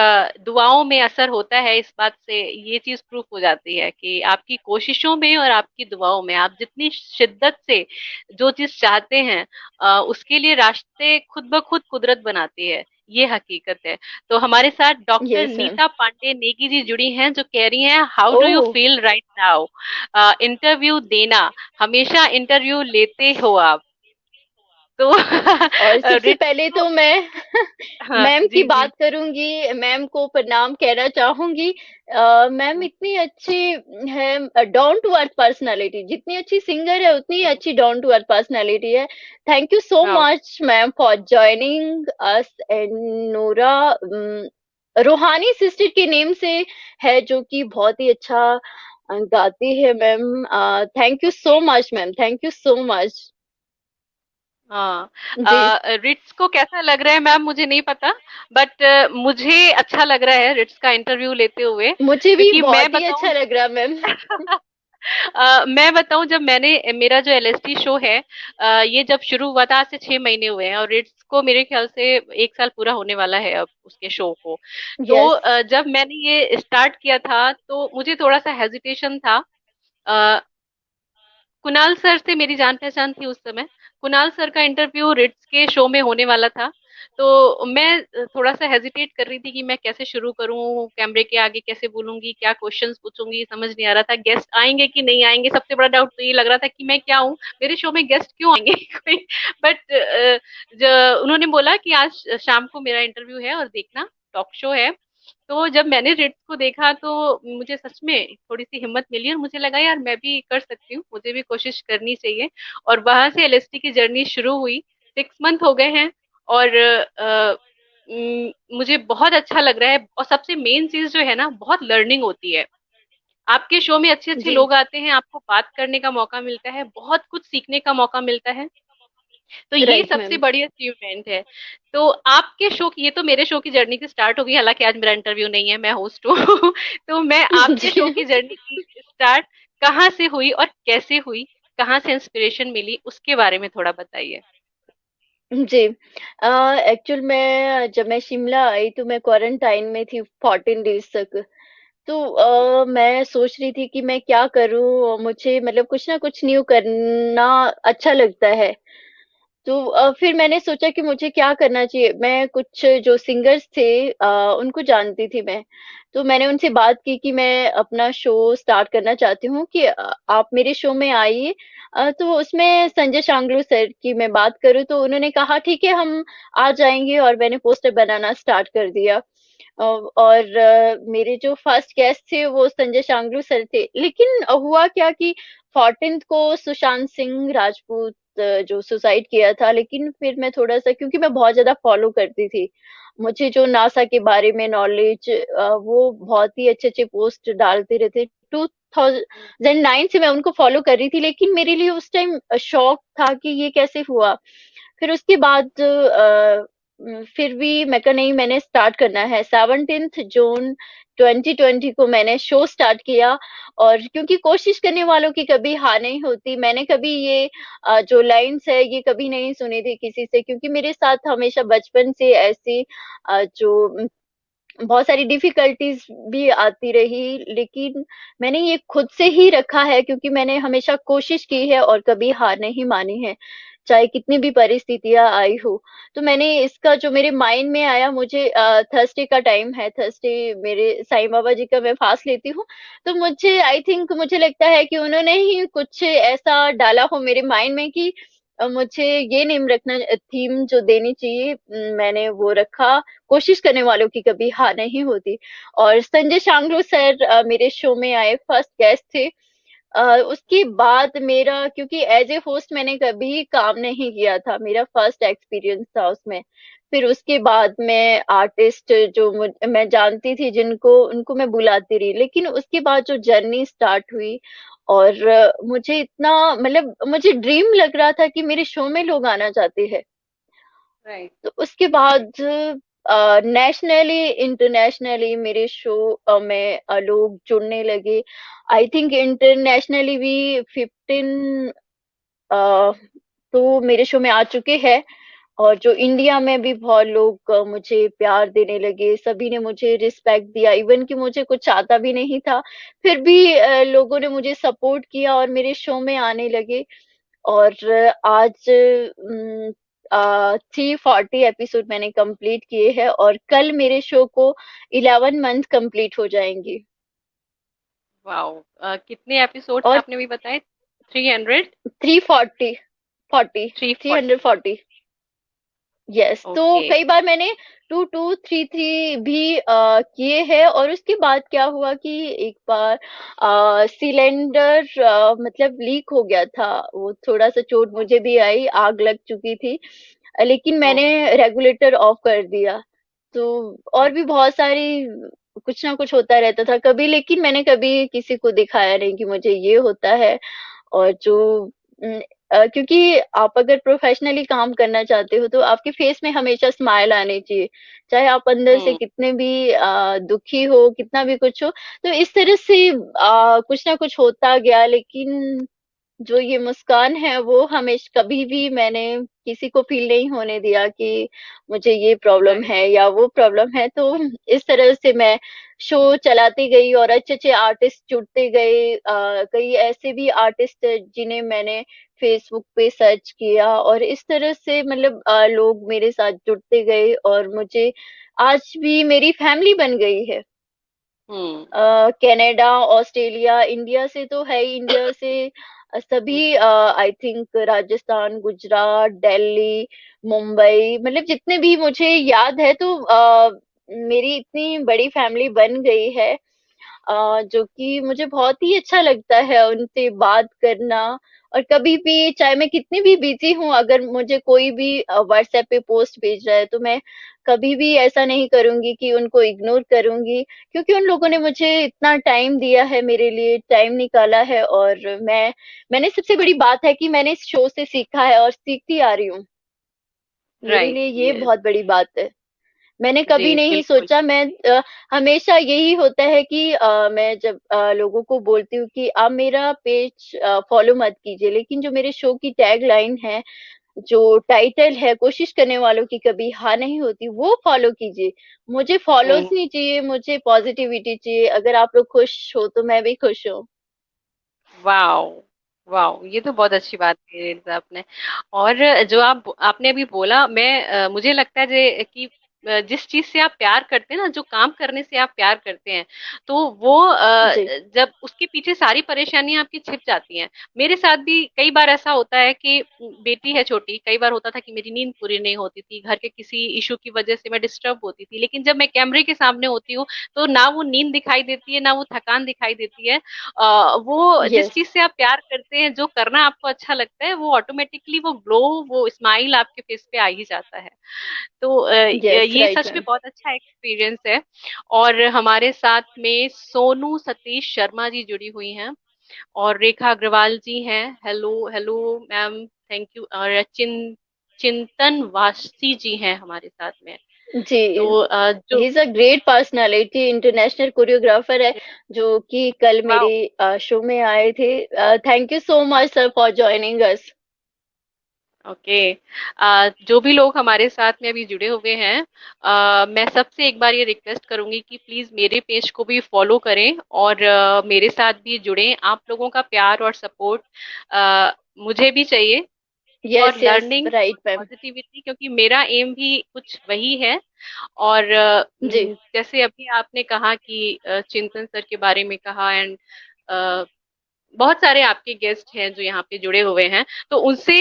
दुआओं में असर होता है, इस बात से ये चीज प्रूफ हो जाती है कि आपकी कोशिशों में और आपकी दुआओं में आप जितनी शिद्दत से जो चीज चाहते हैं, उसके लिए रास्ते खुद ब खुद कुदरत बनाती है। ये हकीकत है। तो हमारे साथ doctor yes ma'am. Neeta Pandey Negi ji जुड़ी हैं, जो कह रही हैं, how do you oh. Feel right now? Interview देना, हमेशा इंटरव्यू लेते हो आप तो और सबसे रिट्स पहले को। तो मैं हाँ मैम की जी जी। बात करूंगी, मैम को प्रणाम कहना चाहूंगी। मैम इतनी अच्छी है, डाउन टू अर्थ पर्सनालिटी, जितनी अच्छी सिंगर है उतनी ही अच्छी डाउन टू अर्थ पर्सनालिटी है। थैंक यू सो हाँ। Much ma'am for joining us. And Nora रूहानी सिस्टर के नेम से है, जो कि बहुत ही अच्छा गाती है ma'am. Thank you so much ma'am, thank you so much. हाँ। जी, रिट्स को कैसा लग रहा है मैम, मुझे नहीं पता, बट मुझे अच्छा लग रहा है रिट्स का इंटरव्यू लेते हुए, मुझे भी क्योंकि मैं बहुत ही बताऊं अच्छा लग रहा मैम। मैं बताऊं, जब मैंने मेरा जो एलएसटी शो है, ये जब शुरू हुआ था, आज से 6 महीने हुए हैं, और रिट्स को मेरे ख्याल से 1 साल पूरा होने वाला है अब उसके शो को। तो यस। जब मैंने ये स्टार्ट किया था तो मुझे थोड़ा सा हेजिटेशन था। अ, कुणाल सर से मेरी जान पहचान थी उस समय। कुणाल सर का इंटरव्यू रिट्स के शो में होने वाला था। तो मैं थोड़ा सा हेजिटेट कर रही थी कि मैं कैसे शुरू करूं, कैमरे के आगे कैसे बोलूंगी, क्या क्वेश्चंस पूछूंगी, समझ नहीं आ रहा था। गेस्ट आएंगे कि नहीं आएंगे, सबसे बड़ा डाउट तो ये लग रहा था कि मैं क्या हूँ, मेरे शो में गेस्ट क्यों आएंगे कोई। बट उन्होंने बोला कि आज शाम को मेरा इंटरव्यू है और देखना, टॉक शो है। तो जब मैंने रेट्स को देखा तो मुझे सच में थोड़ी सी हिम्मत मिली, और मुझे लगा यार मैं भी कर सकती हूँ, मुझे भी कोशिश करनी चाहिए। और वहां से एलएसटी की जर्नी शुरू हुई। 6 मंथ हो गए हैं, और मुझे बहुत अच्छा लग रहा है, और सबसे मेन चीज जो है ना, बहुत लर्निंग होती है। आपके शो में अच्छे अच्छे जी। लोग आते हैं, आपको बात करने का मौका मिलता है, बहुत कुछ सीखने का मौका मिलता है। तो ये राइट सबसे मैम। बड़ी अचीवमेंट है। तो आपके शो की, ये तो मेरे शो की जर्नी की स्टार्ट होगी, हालांकि आज मेरा इंटरव्यू नहीं है, मैं होस्ट हूँ। तो मैं आपके शो जी। की जर्नी की स्टार्ट कहाँ से हुई और कैसे हुई, कहाँ से इंस्पिरेशन मिली, उसके बारे में थोड़ा बताइए। जी। एक्चुअल में जब मैं शिमला आई तो मैं क्वारंटाइन में थी 14 डेज तक। तो मैं सोच रही थी कि मैं क्या करूं, मुझे मतलब कुछ ना कुछ न्यू करना अच्छा लगता है। तो फिर मैंने सोचा कि मुझे क्या करना चाहिए। मैं कुछ जो सिंगर्स थे उनको जानती थी मैं। तो मैंने उनसे बात की कि मैं अपना शो स्टार्ट करना चाहती हूँ कि आप मेरे शो में आइए। तो उसमें संजय शांगलू सर की मैं बात करूँ तो उन्होंने कहा ठीक है हम आ जाएंगे, और मैंने पोस्टर बनाना स्टार्ट कर दिया। और मेरे जो फर्स्ट गेस्ट थे वो संजय शांगलू सर थे, लेकिन हुआ क्या कि 14th को सुशांत सिंह राजपूत जो सुसाइड किया था। लेकिन फिर मैं थोड़ा सा, क्योंकि मैं बहुत ज्यादा फॉलो करती थी, मुझे जो नासा के बारे में नॉलेज, वो बहुत ही अच्छे अच्छे पोस्ट डालते रहते। 2009 से मैं उनको फॉलो कर रही थी, लेकिन मेरे लिए उस टाइम शौक था कि ये कैसे हुआ। फिर उसके बाद फिर भी मैं कहा नहीं, मैंने स्टार्ट करना है। 17 जून 2020 को मैंने शो स्टार्ट किया। और क्योंकि कोशिश करने वालों की कभी हार नहीं होती, मैंने कभी ये जो लाइंस है ये कभी नहीं सुनी थी किसी से, क्योंकि मेरे साथ हमेशा बचपन से ऐसी जो बहुत सारी डिफिकल्टीज भी आती रही, लेकिन मैंने ये खुद से ही रखा है क्योंकि मैंने हमेशा कोशिश की है और कभी हार नहीं मानी है, चाहे कितनी भी परिस्थितियां आई हो। तो मैंने इसका जो मेरे माइंड में आया, मुझे थर्सडे का टाइम है, थर्सडे मेरे साईं बाबा जी का मैं फास्ट लेती हूँ। तो मुझे आई थिंक, मुझे लगता है कि उन्होंने ही कुछ ऐसा डाला हो मेरे माइंड में कि मुझे ये नेम रखना, थीम जो देनी चाहिए, मैंने वो रखा। कोशिश करने वालों की कभी हार नहीं होती। और संजय शांगरू सर मेरे शो में आए, फर्स्ट गेस्ट थे। उसके बाद मेरा, क्योंकि एज ए होस्ट मैंने कभी काम नहीं किया था, मेरा फर्स्ट एक्सपीरियंस था उसमें। फिर उसके बाद मैं आर्टिस्ट जो मैं जानती थी जिनको, उनको मैं बुलाती रही। लेकिन उसके बाद जो जर्नी स्टार्ट हुई, और मुझे इतना, मतलब मुझे ड्रीम लग रहा था कि मेरे शो में लोग आना चाहते हैं। राइट। तो उसके बाद नेशनली इंटरनेशनली मेरे शो में लोग जुड़ने लगे। आई थिंक इंटरनेशनली भी 15 तो मेरे शो में आ चुके हैं। और जो इंडिया में भी बहुत लोग मुझे प्यार देने लगे, सभी ने मुझे रिस्पेक्ट दिया, इवन कि मुझे कुछ आता भी नहीं था, फिर भी लोगों ने मुझे सपोर्ट किया और मेरे शो में आने लगे। और आज 340 एपिसोड मैंने कंप्लीट किए हैं, और कल मेरे शो को 11 मंथ कंप्लीट हो जाएंगे। वाओ, कितने एपिसोड्स और आपने भी बताए? 300? 340 थ्री 340? Hundred forty yes. तो ओके। कई बार मैंने 2233 भी किए हैं। और उसके बाद क्या हुआ कि एक बार सिलेंडर मतलब लीक हो गया था, वो थोड़ा सा चोट मुझे भी आई, आग लग चुकी थी। लेकिन ओ, मैंने रेगुलेटर ऑफ कर दिया। तो और भी ओके। बहुत सारी, कुछ ना कुछ होता रहता था कभी, लेकिन मैंने कभी किसी को दिखाया नहीं कि मुझे ये होता है। और जो क्योंकि आप अगर प्रोफेशनली काम करना चाहते हो तो आपके फेस में हमेशा स्माइल आनी चाहिए, चाहे आप अंदर से हम्म। कितने भी दुखी हो, कितना भी कुछ हो। तो इस तरह से कुछ ना कुछ होता गया, लेकिन जो ये मुस्कान है वो हमेशा, कभी भी मैंने किसी को फील नहीं होने दिया कि मुझे ये प्रॉब्लम राइट। है या वो प्रॉब्लम है। तो इस तरह से मैं शो चलाती गई और अच्छे अच्छे आर्टिस्ट जुड़ते गए। कई ऐसे भी आर्टिस्ट जिन्हें मैंने फेसबुक पे सर्च किया, और इस तरह से मतलब लोग मेरे साथ जुड़ते गए और मुझे आज भी मेरी फैमिली बन गई है। हम्म। कनाडा, ऑस्ट्रेलिया, इंडिया से तो है ही, इंडिया से सभी, आई थिंक राजस्थान, गुजरात, दिल्ली, मुंबई, मतलब जितने भी मुझे याद है, तो मेरी इतनी बड़ी फैमिली बन गई है। जो कि मुझे बहुत ही अच्छा लगता है उनसे बात करना। और कभी भी चाहे मैं कितनी भी बिजी हूँ, अगर मुझे कोई भी व्हाट्सएप पे पोस्ट भेज रहा है तो मैं कभी भी ऐसा नहीं करूंगी कि उनको इग्नोर करूंगी, क्योंकि उन लोगों ने मुझे इतना टाइम दिया है, मेरे लिए टाइम निकाला है। और मैंने सबसे बड़ी बात है कि मैंने इस शो से सीखा है और सीखती आ रही हूँ। मेरे राइट, लिए ये यस। बहुत बड़ी बात है। मैंने जी, कभी नहीं बिल्कुल। सोचा, हमेशा यही होता है कि मैं जब लोगों को बोलती हूँ कि आप मेरा पेज फॉलो मत कीजिए, लेकिन जो मेरे शो की टैग लाइन है, जो टाइटल है, कोशिश करने वालों की कभी हार नहीं होती, वो फॉलो कीजिए। मुझे फॉलोज हुँ। नहीं चाहिए, मुझे पॉजिटिविटी चाहिए। अगर आप लोग खुश हो तो मैं भी खुश हूँ। वाओ! वाओ! ये तो बहुत अच्छी बात कही रिल्स आपने। और जो आपने अभी बोला, मुझे लगता है कि जिस चीज से आप प्यार करते हैं ना, जो काम करने से आप प्यार करते हैं, तो वो जी। जब उसके पीछे सारी परेशानियां आपकी छिप जाती हैं। मेरे साथ भी कई बार ऐसा होता है कि बेटी है छोटी, कई बार होता था कि मेरी नींद पूरी नहीं होती थी, घर के किसी इशू की वजह से मैं डिस्टर्ब होती थी, लेकिन जब मैं कैमरे के सामने होती हूँ तो ना वो नींद दिखाई देती है, ना वो थकान दिखाई देती है। वो जिस यस। चीज से आप प्यार करते हैं, जो करना आपको अच्छा लगता है, वो ऑटोमेटिकली वो ग्लो, वो स्माइल आपके फेस पे आ ही जाता है। तो यस, ये राइट सच में मैम। बहुत अच्छा एक्सपीरियंस है। और हमारे साथ में सोनू सतीश शर्मा जी जुड़ी हुई हैं, और रेखा अग्रवाल जी हैं। Hello, hello ma'am, thank you. और चिंतन वासी जी हैं हमारे साथ में। जी। तो जो he is a great personality, international choreographer है, जो कि कल वाह, मेरे शो में आए थे। Thank you so much sir for joining us. Okay. जो भी लोग हमारे साथ में अभी जुड़े हुए हैं, मैं सबसे एक बार ये रिक्वेस्ट करूंगी कि प्लीज मेरे पेज को भी फॉलो करें, और मेरे साथ भी जुड़ें। आप लोगों का प्यार और सपोर्ट मुझे भी चाहिए, for yes, yes, learning, for right ma'am. Positivity, क्योंकि मेरा एम भी कुछ वही है। और जी। जैसे अभी आपने कहा कि चिंतन सर के बारे में कहा, एंड बहुत सारे आपके गेस्ट हैं जो यहाँ पे जुड़े हुए हैं, तो उनसे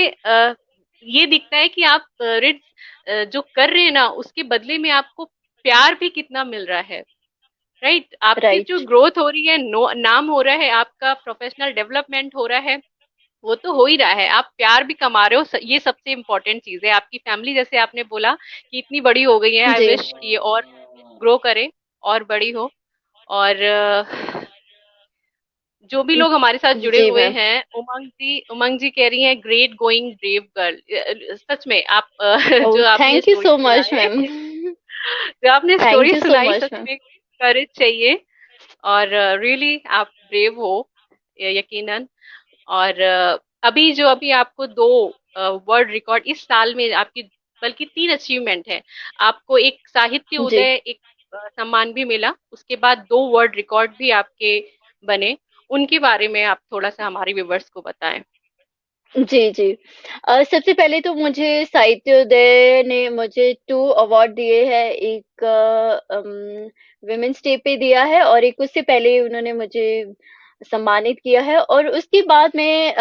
ये दिखता है कि आप रिट्स जो कर रहे हैं ना, उसके बदले में आपको प्यार भी कितना मिल रहा है। राइट, आपकी जो राइट। ग्रोथ हो रही है, नाम हो रहा है, आपका प्रोफेशनल डेवलपमेंट हो रहा है, वो तो हो ही रहा है, आप प्यार भी कमा रहे हो। ये सबसे इम्पोर्टेंट चीज है। आपकी फैमिली, जैसे आपने बोला कि इतनी बड़ी हो गई है, आई जी। विश कि ये और ग्रो करे और बड़ी हो। और जो भी लोग हमारे साथ जुड़े जी हुए मैम। हैं, उमंग जी कह रही हैं, ग्रेट गोइंग ब्रेव गर्ल। सच में आप ओह, जो आपने thank you story so much सुनाए, मैम। जो आपने थैंक स्टोरी यू सो सुनाई, मच सच मैम। में करेज चाहिए। और रियली आप ब्रेव हो, यकीनन। और अभी आपको दो वर्ल्ड रिकॉर्ड इस साल में आपकी, बल्कि तीन अचीवमेंट है। आपको एक साहित्य जी। उदय, एक सम्मान भी मिला, उसके बाद दो वर्ल्ड रिकॉर्ड भी आपके बने। उनके बारे में आप थोड़ा सा हमारे व्यूवर्स को बताएं। जी, जी। सबसे पहले तो मुझे साहित्योदय ने मुझे 2 अवार्ड दिए हैं। एक वुमेन्स डे पे दिया है, और एक उससे पहले उन्होंने मुझे सम्मानित किया है। और उसके बाद में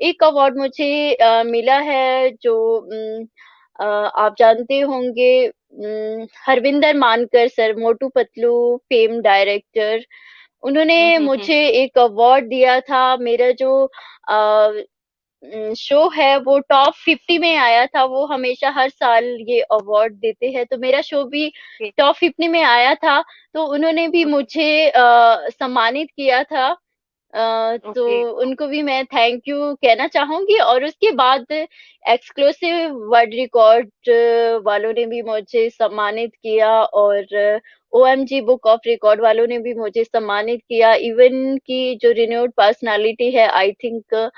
एक अवार्ड मुझे मिला है, जो आप जानते होंगे, हरविंदर मानकर sir, Motu Patlu fame director, उन्होंने हम्म। मुझे एक अवार्ड दिया था। मेरा जो शो है वो टॉप 50 में आया था। वो हमेशा हर साल ये अवार्ड देते हैं, तो मेरा शो भी ओके, टॉप 50 में आया था। तो उन्होंने भी ओके, मुझे सम्मानित किया था। तो ओके। उनको भी मैं थैंक यू कहना चाहूंगी। और उसके बाद एक्सक्लूसिव वर्ल्ड रिकॉर्ड वालों ने भी मुझे सम्मानित किया, और ओएमजी बुक ऑफ रिकॉर्ड वालों ने भी मुझे सम्मानित किया। इवन की जो रिन्यूड पर्सनालिटी है, आई थिंक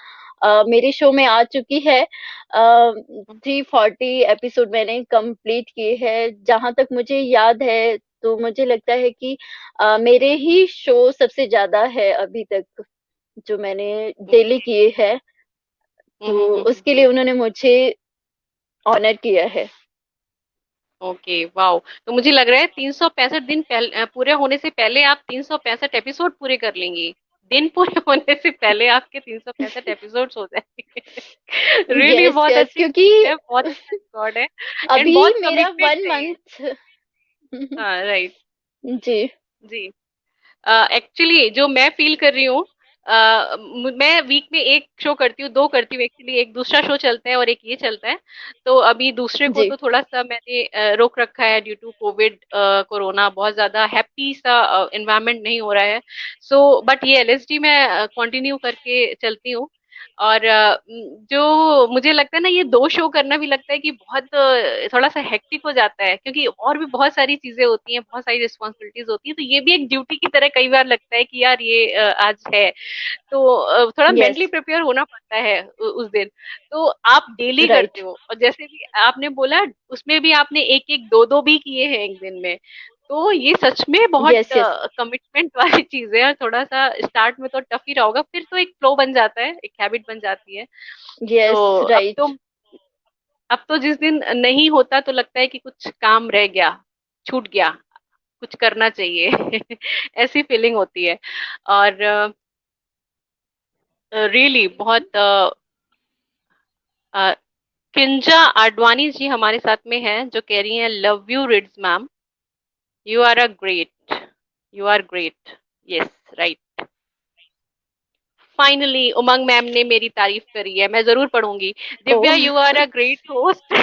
मेरे शो में आ चुकी है। 340 एपिसोड मैंने कंप्लीट किए हैं, जहां तक मुझे याद है। तो मुझे लगता है कि मेरे ही शो सबसे ज्यादा है अभी तक, जो मैंने डेली ओके। किए हैं। तो उसके लिए उन्होंने मुझे ऑनर किया है। Okay, wow! तो मुझे लग रहा है 365 दिन पूरे होने से पहले आप 365 एपिसोड पूरे कर लेंगी। दिन पूरे होने से पहले आपके 365 एपिसोड्स हो जाएंगे। रियली यस, बहुत यस, अच्छी क्योंकि चीज है, बहुत अच्छा रिकॉर्ड है। एंड अभी बहुत मेरा कमिटमेंट 1 चाहिए। मंथ। हाँ, राइट। जी। जी। एक्चुअली जो मैं फील कर रही हूँ, मैं वीक में एक शो करती हूँ, दो करती हूँ एक्चुअली, एक दूसरा शो चलता है और एक ये चलता है। तो अभी दूसरे को जी। तो थोड़ा सा मैंने रोक रखा है ड्यू टू कोविड, कोरोना, बहुत ज्यादा हैप्पी सा एनवायरनमेंट नहीं हो रहा है। सो बट ये एलएसडी मैं कंटिन्यू करके चलती हूँ। और जो मुझे लगता है ना, ये दो शो करना भी लगता है कि बहुत थोड़ा सा हेक्टिक हो जाता है, क्योंकि और भी बहुत सारी चीजें होती हैं, बहुत सारी रिस्पॉन्सिबिलिटीज होती है, तो ये भी एक ड्यूटी की तरह कई बार लगता है कि यार ये आज है। तो थोड़ा यस। मेंटली प्रिपेयर होना पड़ता है उस दिन। तो आप डेली करते राइट। हो, और जैसे भी आपने बोला, उसमें भी आपने एक एक दो दो भी किए हैं एक दिन में। तो ये सच में बहुत यस, यस। कमिटमेंट वाली चीज है, और थोड़ा सा स्टार्ट में तो टफ ही रहा होगा, फिर तो एक फ्लो बन जाता है, एक हैबिट बन जाती है। यस। तो राइट। अब तो जिस दिन नहीं होता तो लगता है कि कुछ काम रह गया, छूट गया, कुछ करना चाहिए। ऐसी फीलिंग होती है। और रियली बहुत अ, किंजा आडवाणी जी हमारे साथ में हैं, जो कह रही हैं, लव यू रिड्स ma'am, you are a great, you are great. Yes, right. Finally Umang ma'am ने मेरी तारीफ करी है, मैं जरूर पढ़ूंगी। Divya, oh! You are a great host.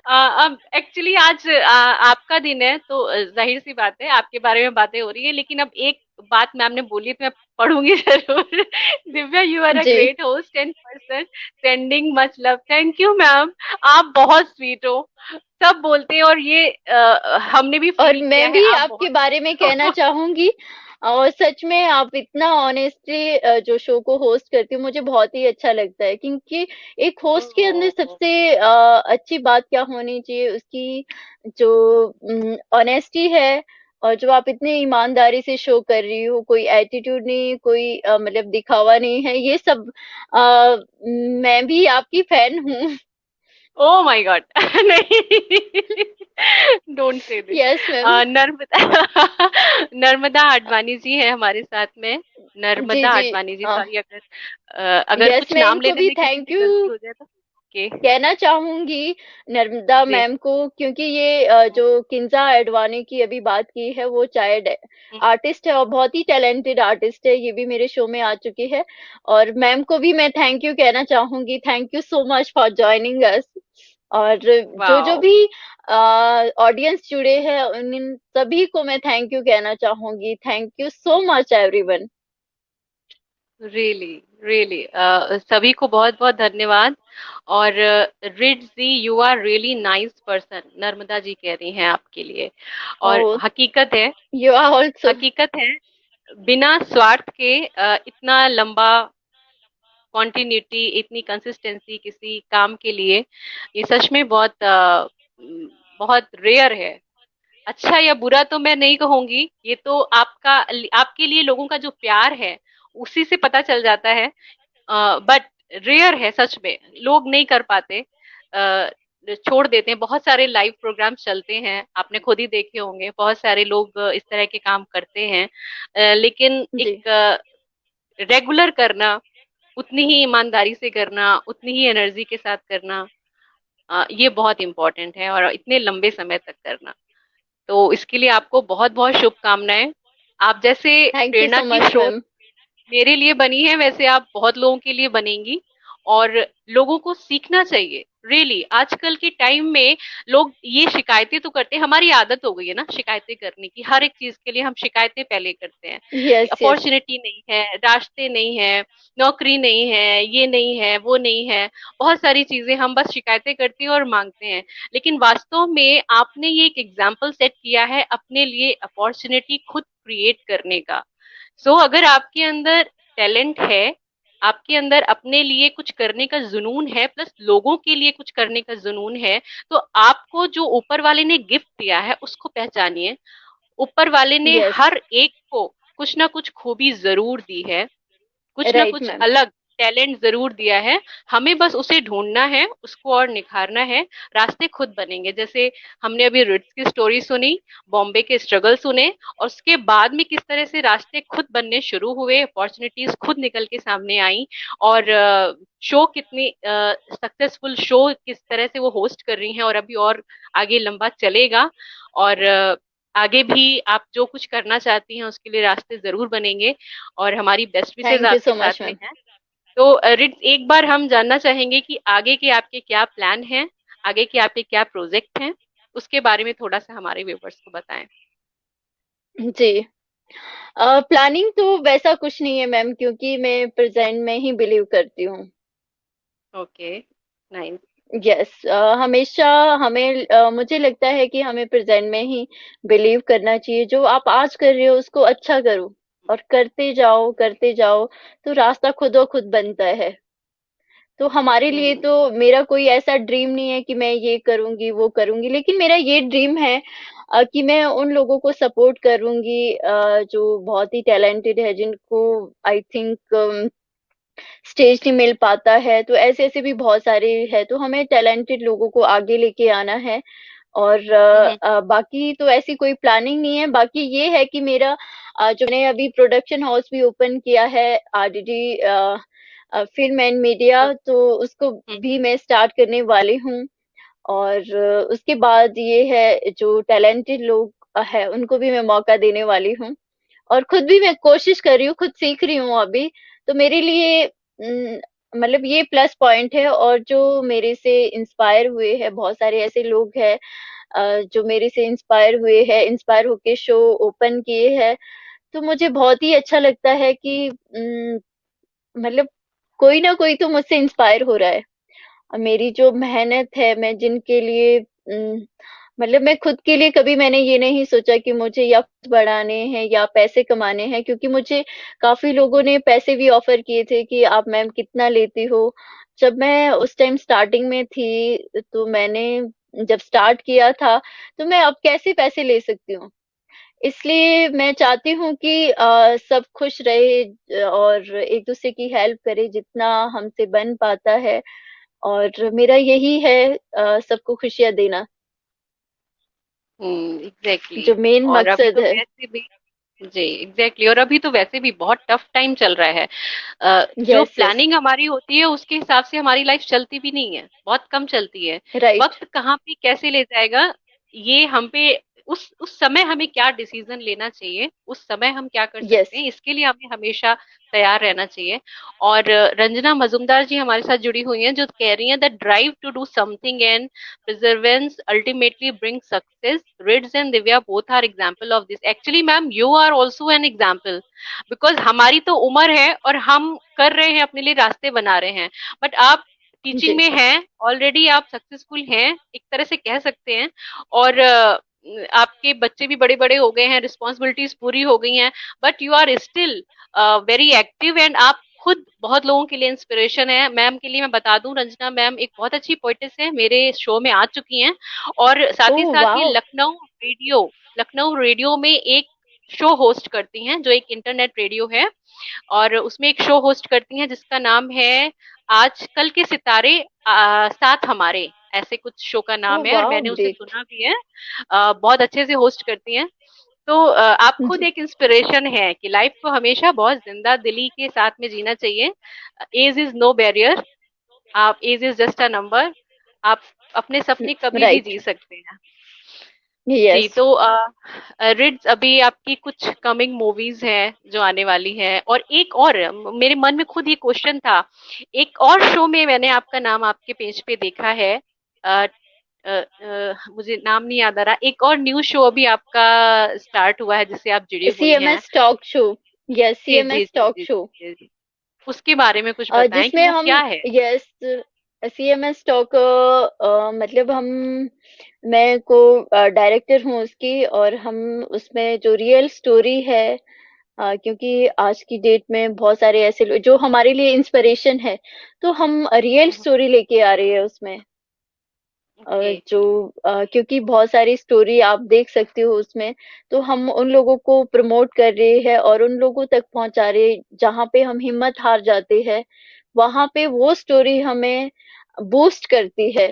अब एक्चुअली आज आपका दिन है, तो जाहिर सी बात है आपके बारे में बातें हो रही है, लेकिन अब एक बात मैम ने बोली तो मैं पढ़ूंगी जरूर। दिव्या, यू आर अ जी। Great host and person, sending much love. Thank you ma'am, आप बहुत स्वीट हो। सब बोलते हैं, और ये हमने भी और फील किया मैं है, भी आप आपके बहुत बारे में कहना चाहूँगी, और सच में आप इतना ऑनेस्टली जो शो को होस्ट करती हो, मुझे बहुत ही अच्छा लगता है, क्योंकि एक होस्ट के अंदर ओह, सबसे अच्छी बात क्या होनी चाहिए, उसकी जो ऑनेस्टी है, और जो आप इतनी ईमानदारी से शो कर रही हो, कोई एटीट्यूड नहीं, कोई मतलब दिखावा नहीं है, ये सब मैं भी आपकी फैन हूँ। Oh my god. नहीं, don't say this. Yes ma'am. Narmada, Narmada Advani ji है हमारे साथ में। जी, नर्मदा जी। आडवाणी जी, सॉरी अगर अगर यस, कुछ मैं नाम इनको लेने भी में किसी थैंक से यू गलती हो जाए तो ओके। कहना चाहूंगी, नर्मदा जी। मैम को, क्योंकि ये जो किंजा एडवाणी की अभी बात की है, वो चाइल्ड हम्म, आर्टिस्ट है और बहुत ही टैलेंटेड आर्टिस्ट है, ये भी मेरे शो में आ चुकी है। और मैम को भी मैं थैंक यू कहना चाहूंगी, thank you so much for joining us. और जो जो वाओ, भी ऑडियंस जुड़े हैं, उन सभी को मैं थैंक यू कहना चाहूंगी, thank you so much everyone. Really really सभी को बहुत बहुत धन्यवाद। और रिड ji, you are really nice person, Narmada ji कह रही हैं आपके लिए। और ओह, हकीकत है, यू आर ऑल्सो। हकीकत है, बिना स्वार्थ के इतना लंबा कॉन्टिन्यूटी, इतनी कंसिस्टेंसी किसी काम के लिए, ये सच में बहुत बहुत रेयर है। अच्छा या बुरा तो मैं नहीं कहूंगी, ये तो आपका, आपके लिए लोगों का जो प्यार है उसी से पता चल जाता है। बट रेयर है सच में, लोग नहीं कर पाते, छोड़ देते हैं। बहुत सारे लाइव प्रोग्राम्स चलते हैं, आपने खुद ही देखे होंगे, बहुत सारे लोग इस तरह के काम करते हैं। लेकिन जी। एक रेगुलर करना, उतनी ही ईमानदारी से करना, उतनी ही एनर्जी के साथ करना, ये बहुत इंपॉर्टेंट है, और इतने लंबे समय तक करना। तो इसके लिए आपको बहुत बहुत शुभकामनाएं। आप जैसे थैंक यू प्रेरणा सो की मच स्रोत मैम। मेरे लिए बनी है, वैसे आप बहुत लोगों के लिए बनेंगी। और लोगों को सीखना चाहिए, रियली आजकल के टाइम में लोग ये शिकायतें तो करते हैं, हमारी आदत हो गई है ना शिकायतें करने की, हर एक चीज के लिए हम शिकायतें पहले करते हैं कि यस, यस। अपॉर्चुनिटी नहीं है, रास्ते नहीं है, नौकरी नहीं है, ये नहीं है, वो नहीं है। बहुत सारी चीजें हम बस शिकायतें करते हैं और मांगते हैं। लेकिन वास्तव में आपने ये एक एग्जाम्पल सेट किया है अपने लिए अपॉर्चुनिटी खुद क्रिएट करने का। अगर आपके अंदर टैलेंट है, आपके अंदर अपने लिए कुछ करने का जुनून है, प्लस लोगों के लिए कुछ करने का जुनून है, तो आपको जो ऊपर वाले ने गिफ्ट दिया है उसको पहचानिए। ऊपर वाले ने यस। हर एक को कुछ ना कुछ खूबी जरूर दी है, कुछ ना राइट कुछ मैम। अलग टैलेंट जरूर दिया है। हमें बस उसे ढूंढना है, उसको और निखारना है, रास्ते खुद बनेंगे। जैसे हमने अभी रिट्स की स्टोरी सुनी, बॉम्बे के स्ट्रगल सुने, और उसके बाद में किस तरह से रास्ते खुद बनने शुरू हुए, अपॉर्चुनिटीज खुद निकल के सामने आई। और शो कितनी सक्सेसफुल शो किस तरह से वो होस्ट कर रही हैं, और अभी और आगे लंबा चलेगा। और आगे भी आप जो कुछ करना चाहती हैं उसके लिए रास्ते जरूर बनेंगे, और हमारी बेस्ट विशेस थैंक यू आपके सो साथ मच में मैम। हैं। तो रिट, एक बार हम जानना चाहेंगे कि आगे के आपके क्या प्लान हैं, आगे के आपके क्या प्रोजेक्ट हैं, उसके बारे में थोड़ा सा हमारे व्यूवर्स को बताएं। जी। प्लानिंग तो वैसा कुछ नहीं है मैम, क्योंकि मैं प्रेजेंट में ही बिलीव करती हूँ। Okay, nice. यस। हमेशा हमें मुझे लगता है कि हमें प्रेजेंट में ही बिलीव करना चाहिए। जो आप आज कर रहे हो उसको अच्छा करो, और करते जाओ, तो रास्ता खुद ब खुद बनता है। तो हमारे लिए हम्म। तो मेरा कोई ऐसा ड्रीम नहीं है कि मैं ये करूंगी वो करूंगी, लेकिन मेरा ये ड्रीम है कि मैं उन लोगों को सपोर्ट करूंगी जो बहुत ही टैलेंटेड है, जिनको आई थिंक स्टेज नहीं मिल पाता है। तो ऐसे ऐसे भी बहुत सारे हैं, तो हमें टैलेंटेड लोगों को आगे लेके आना है। और हम्म। बाकी तो ऐसी कोई प्लानिंग नहीं है। बाकी ये है कि मेरा जो मैंने अभी प्रोडक्शन हाउस भी ओपन किया है, आरडीडी फिल्म एंड मीडिया, हम्म। तो उसको हम्म। भी मैं स्टार्ट करने वाली हूँ। और उसके बाद ये है, जो टैलेंटेड लोग है उनको भी मैं मौका देने वाली हूँ। और खुद भी मैं कोशिश कर रही हूँ, खुद सीख रही हूँ अभी। तो मेरे लिए मतलब ये प्लस पॉइंट है। और जो मेरे से इंस्पायर हुए हैं, बहुत सारे ऐसे लोग हैं जो मेरे से इंस्पायर हुए हैं, इंस्पायर होके शो ओपन किए हैं। तो मुझे बहुत ही अच्छा लगता है कि मतलब कोई ना कोई तो मुझसे इंस्पायर हो रहा है। और मेरी जो मेहनत है, मैं जिनके लिए मतलब मैं खुद के लिए कभी मैंने ये नहीं सोचा कि मुझे या बढ़ाने हैं या पैसे कमाने हैं, क्योंकि मुझे काफी लोगों ने पैसे भी ऑफर किए थे कि आप मैम कितना लेती हो। जब मैं उस टाइम स्टार्टिंग में थी, तो मैंने जब स्टार्ट किया था, तो मैं अब कैसे पैसे ले सकती हूँ। इसलिए मैं चाहती हूँ कि सब खुश रहे, और एक दूसरे की हेल्प करे जितना हमसे बन पाता है। और मेरा यही है, सबको खुशियाँ देना, एग्जैक्टली। जो मेन और अभी मकसद तो है। वैसे भी, जी एग्जैक्टली, और अभी तो वैसे भी बहुत टफ टाइम चल रहा है। जो यस, यस। प्लानिंग हमारी होती है उसके हिसाब से हमारी लाइफ चलती भी नहीं है, बहुत कम चलती है। राइट। वक्त कहाँ पे कैसे ले जाएगा, ये हम पे, उस समय हमें क्या डिसीजन लेना चाहिए, उस समय हम क्या कर यस। सकते हैं, इसके लिए हमें हमेशा तैयार रहना चाहिए। और रंजना मजुमदार जी हमारे साथ जुड़ी हुई हैं, जो कह रही हैं, the drive to do something and perseverance ultimately brings success. Rids and Divya both are example of this. Actually, ma'am, you are also an example. Because हमारी तो उम्र है और हम कर रहे हैं, अपने लिए रास्ते बना रहे हैं। बट आप टीचिंग जी। में हैं, ऑलरेडी आप सक्सेसफुल हैं, एक तरह से कह सकते हैं। और आपके बच्चे भी बड़े बड़े हो गए हैं, रिस्पॉन्सिबिलिटीज पूरी हो गई हैं, but you are still very active, and आप खुद बहुत लोगों के लिए इंस्पिरेशन है। मैम के लिए मैं बता दूं, रंजना मैम एक बहुत अच्छी पोइटिस है, मेरे शो में आ चुकी हैं। और साथ ही ओह साथ ये वाओ। लखनऊ रेडियो में एक शो होस्ट करती हैं, जो एक इंटरनेट रेडियो है। और उसमें एक शो होस्ट करती हैं जिसका नाम है आजकल के सितारे साथ हमारे, ऐसे कुछ शो का ओह नाम है, और वाओ, मैंने उसे ग्रेट। सुना भी है। बहुत अच्छे से होस्ट करती हैं। तो आप खुद जी। एक इंस्पिरेशन है कि लाइफ को हमेशा बहुत जिंदा दिली के साथ में जीना चाहिए। एज इज नो बैरियर, आप age is just a number, आप अपने सपने कभी भी राइट। जी सकते हैं। जी, यस। तो रिड्स, अभी आपकी कुछ कमिंग मूवीज हैं जो आने वाली हैं, और एक और मेरे मन में खुद ये क्वेश्चन था, एक और शो में मैंने आपका नाम आपके पेज पे देखा है। मुझे नाम नहीं याद आ रहा, एक और न्यूज शो अभी आपका स्टार्ट हुआ है जिससे आप जुड़ी हुई हैं। CMS talk show. यस, जी जी सीएमएस जी टॉक जी शो। जी जी। उसके बारे में कुछ बताएं कि जिसमें वो हम, क्या है। यस, सीएमएस टॉक, मतलब हम, मैं को डायरेक्टर हूँ उसकी। और हम उसमें जो रियल स्टोरी है, क्योंकि आज की डेट में बहुत सारे ऐसे लोग जो हमारे लिए इंस्पिरेशन है, तो हम रियल स्टोरी लेके आ रहे हैं उसमें। ओके। जो क्योंकि बहुत सारी स्टोरी आप देख सकते हो उसमें, तो हम उन लोगों को प्रमोट कर रहे हैं और उन लोगों तक पहुंचा रहे हैं जहाँ पे हम हिम्मत हार जाते हैं, वहां पे वो स्टोरी हमें बूस्ट करती है।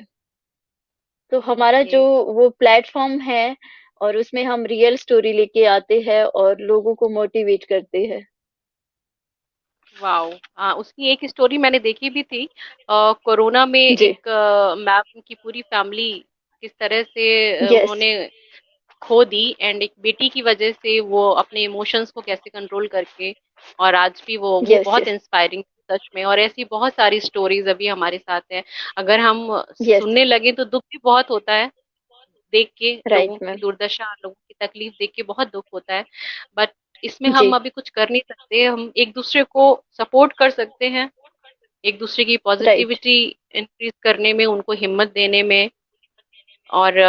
तो हमारा ओके। जो वो प्लेटफॉर्म है, और उसमें हम रियल स्टोरी लेके आते हैं और लोगों को मोटिवेट करते हैं। वाओ, हाँ, उसकी एक स्टोरी मैंने देखी भी थी। कोरोना में जी। एक मैम की पूरी फैमिली किस तरह से यस। उन्होंने खो दी, एंड एक बेटी की वजह से वो अपने इमोशंस को कैसे कंट्रोल करके, और आज भी वो यस, बहुत यस, इंस्पायरिंग, सच में। और ऐसी बहुत सारी स्टोरीज अभी हमारे साथ है। अगर हम यस, सुनने लगे तो दुख भी बहुत होता है, देख के लोगों राइट की मैम। दुर्दशा, लोगों की तकलीफ देख के बहुत दुख होता है। बट इसमें जी, हम अभी कुछ कर नहीं सकते, हम एक दूसरे को सपोर्ट कर सकते हैं, एक दूसरे की राइट, पॉजिटिविटी इंक्रीज करने में, उनको हिम्मत देने में। और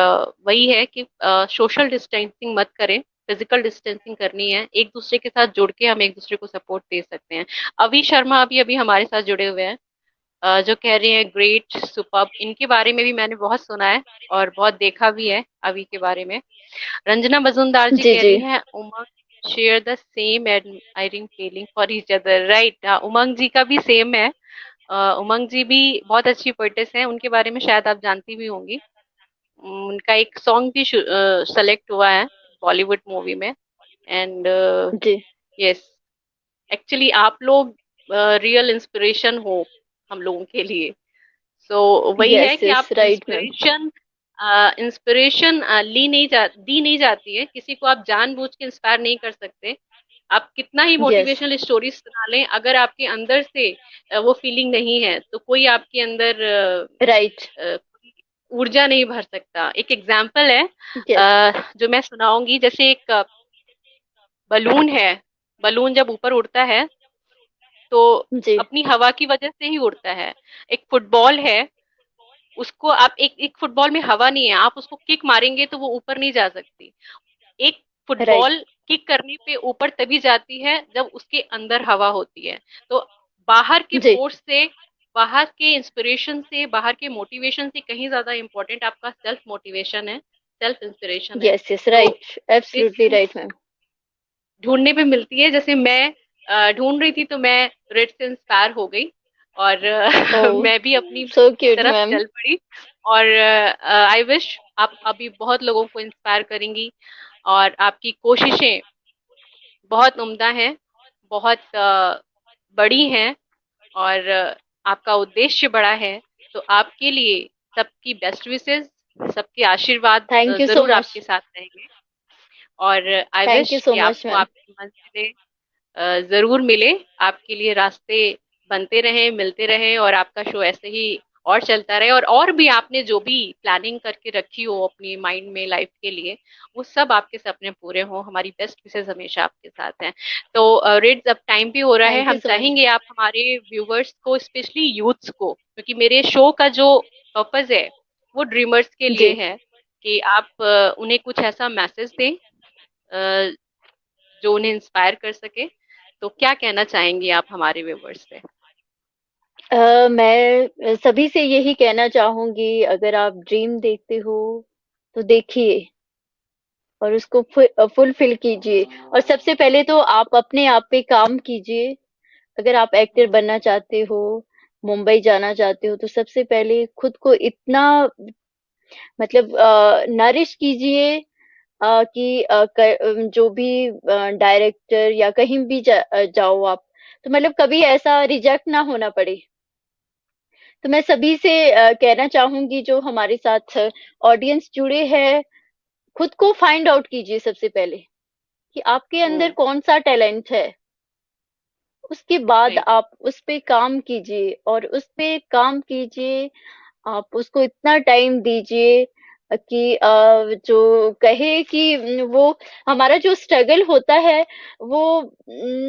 वही है कि सोशल डिस्टेंसिंग मत करें, फिजिकल डिस्टेंसिंग करनी है, एक दूसरे के साथ जुड़ के हम एक दूसरे को सपोर्ट दे सकते हैं। अभी शर्मा अभी अभी हमारे साथ जुड़े हुए हैं, जो कह रहे हैं ग्रेट सुपर्ब, इनके बारे में भी मैंने बहुत सुना है और बहुत देखा भी है अभी के बारे में। रंजना मजुमदार जी जी, कह जी, रही हैं, Umang share the same admiring feeling for each other, right. Umang ji का भी सेम है। उमंग जी भी बहुत अच्छी पोइटेस हैं, उनके बारे में शायद आप जानती भी होंगी। उनका एक सॉन्ग भी सेलेक्ट हुआ है बॉलीवुड मूवी में। एंड जी, यस, एक्चुअली आप लोग रियल इंस्पिरेशन हो हम लोगों के लिए। सो वही है यस, कि यस, आप राइट मैम। इंस्पिरेशन, दी नहीं जाती है किसी को, आप जानबूझ के इंस्पायर नहीं कर सकते। आप कितना ही यस, मोटिवेशनल स्टोरी सुना लें, अगर आपके अंदर से वो फीलिंग नहीं है, तो कोई आपके अंदर राइट, ऊर्जा नहीं भर सकता। एक एग्जाम्पल है यस, जो मैं सुनाऊंगी। जैसे एक बलून है, बलून जब ऊपर उड़ता है तो जी, अपनी हवा की वजह से ही उड़ता है। एक फुटबॉल है, उसको आप एक फुटबॉल में हवा नहीं है, आप उसको किक मारेंगे तो वो ऊपर नहीं जा सकती। एक राइट, फुटबॉल किक करने पे ऊपर तभी जाती है जब उसके अंदर हवा होती है। तो बाहर के जी, फोर्स से, बाहर के इंस्पिरेशन से, बाहर के मोटिवेशन से कहीं ज्यादा इंपॉर्टेंट आपका सेल्फ मोटिवेशन है, सेल्फ इंस्पिरेशन है। यस, यस, तो राइट, इस एब्सोल्युटली राइट मैम। ढूंढने पे मिलती है। जैसे मैं ढूंढ रही थी तो मैं रेड से इंस्पायर हो गई, और ओह, मैं भी अपनी सो की क्यूट तरफ मैम। चल पड़ी। और आई विश आप अभी बहुत लोगों को इंस्पायर करेंगी, और आपकी कोशिशें बहुत उम्दा हैं, बहुत बड़ी हैं, और आपका उद्देश्य बड़ा है। तो आपके लिए सबकी बेस्ट विशेस, सबके आशीर्वाद थैंक यू सो जरूर मच। आपके साथ रहेंगे। और आई थैंक यू विश सो कि मच आपको मैम। आपकी मंजिलें जरूर मिले, आपके लिए रास्ते बनते रहे, मिलते रहे, और आपका शो ऐसे ही और चलता रहे। और भी आपने जो भी प्लानिंग करके रखी हो अपनी माइंड में लाइफ के लिए, वो सब आपके सपने पूरे हो। हमारी बेस्ट विशेष हमेशा आपके साथ हैं। तो रेड्स, अब टाइम भी हो रहा है, थैंक यू हम सो मच। चाहेंगे आप हमारे व्यूवर्स को, स्पेशली यूथ्स को, क्योंकि मेरे शो का जो पर्पज है वो ड्रीमर्स के लिए जी, है, कि आप उन्हें कुछ ऐसा मैसेज दें जो उन्हें इंस्पायर कर सके। तो क्या कहना चाहेंगी आप हमारे व्यूवर्स से? मैं सभी से यही कहना चाहूंगी, अगर आप ड्रीम देखते हो तो देखिए और उसको फुलफिल कीजिए। और सबसे पहले तो आप अपने आप पे काम कीजिए। अगर आप एक्टर हम्म, बनना चाहते हो, मुंबई जाना चाहते हो, तो सबसे पहले खुद को इतना मतलब नरिश कीजिए कि जो भी डायरेक्टर या कहीं भी जाओ आप, तो मतलब कभी ऐसा रिजेक्ट ना होना पड़े। तो मैं सभी से कहना चाहूंगी जो हमारे साथ ऑडियंस जुड़े हैं, खुद को फाइंड आउट कीजिए सबसे पहले कि आपके अंदर हम्म, कौन सा टैलेंट है। उसके बाद राइट। आप उस पे काम कीजिए और उस पे काम कीजिए। आप उसको इतना टाइम दीजिए कि जो कहे कि वो हमारा जो स्ट्रगल होता है वो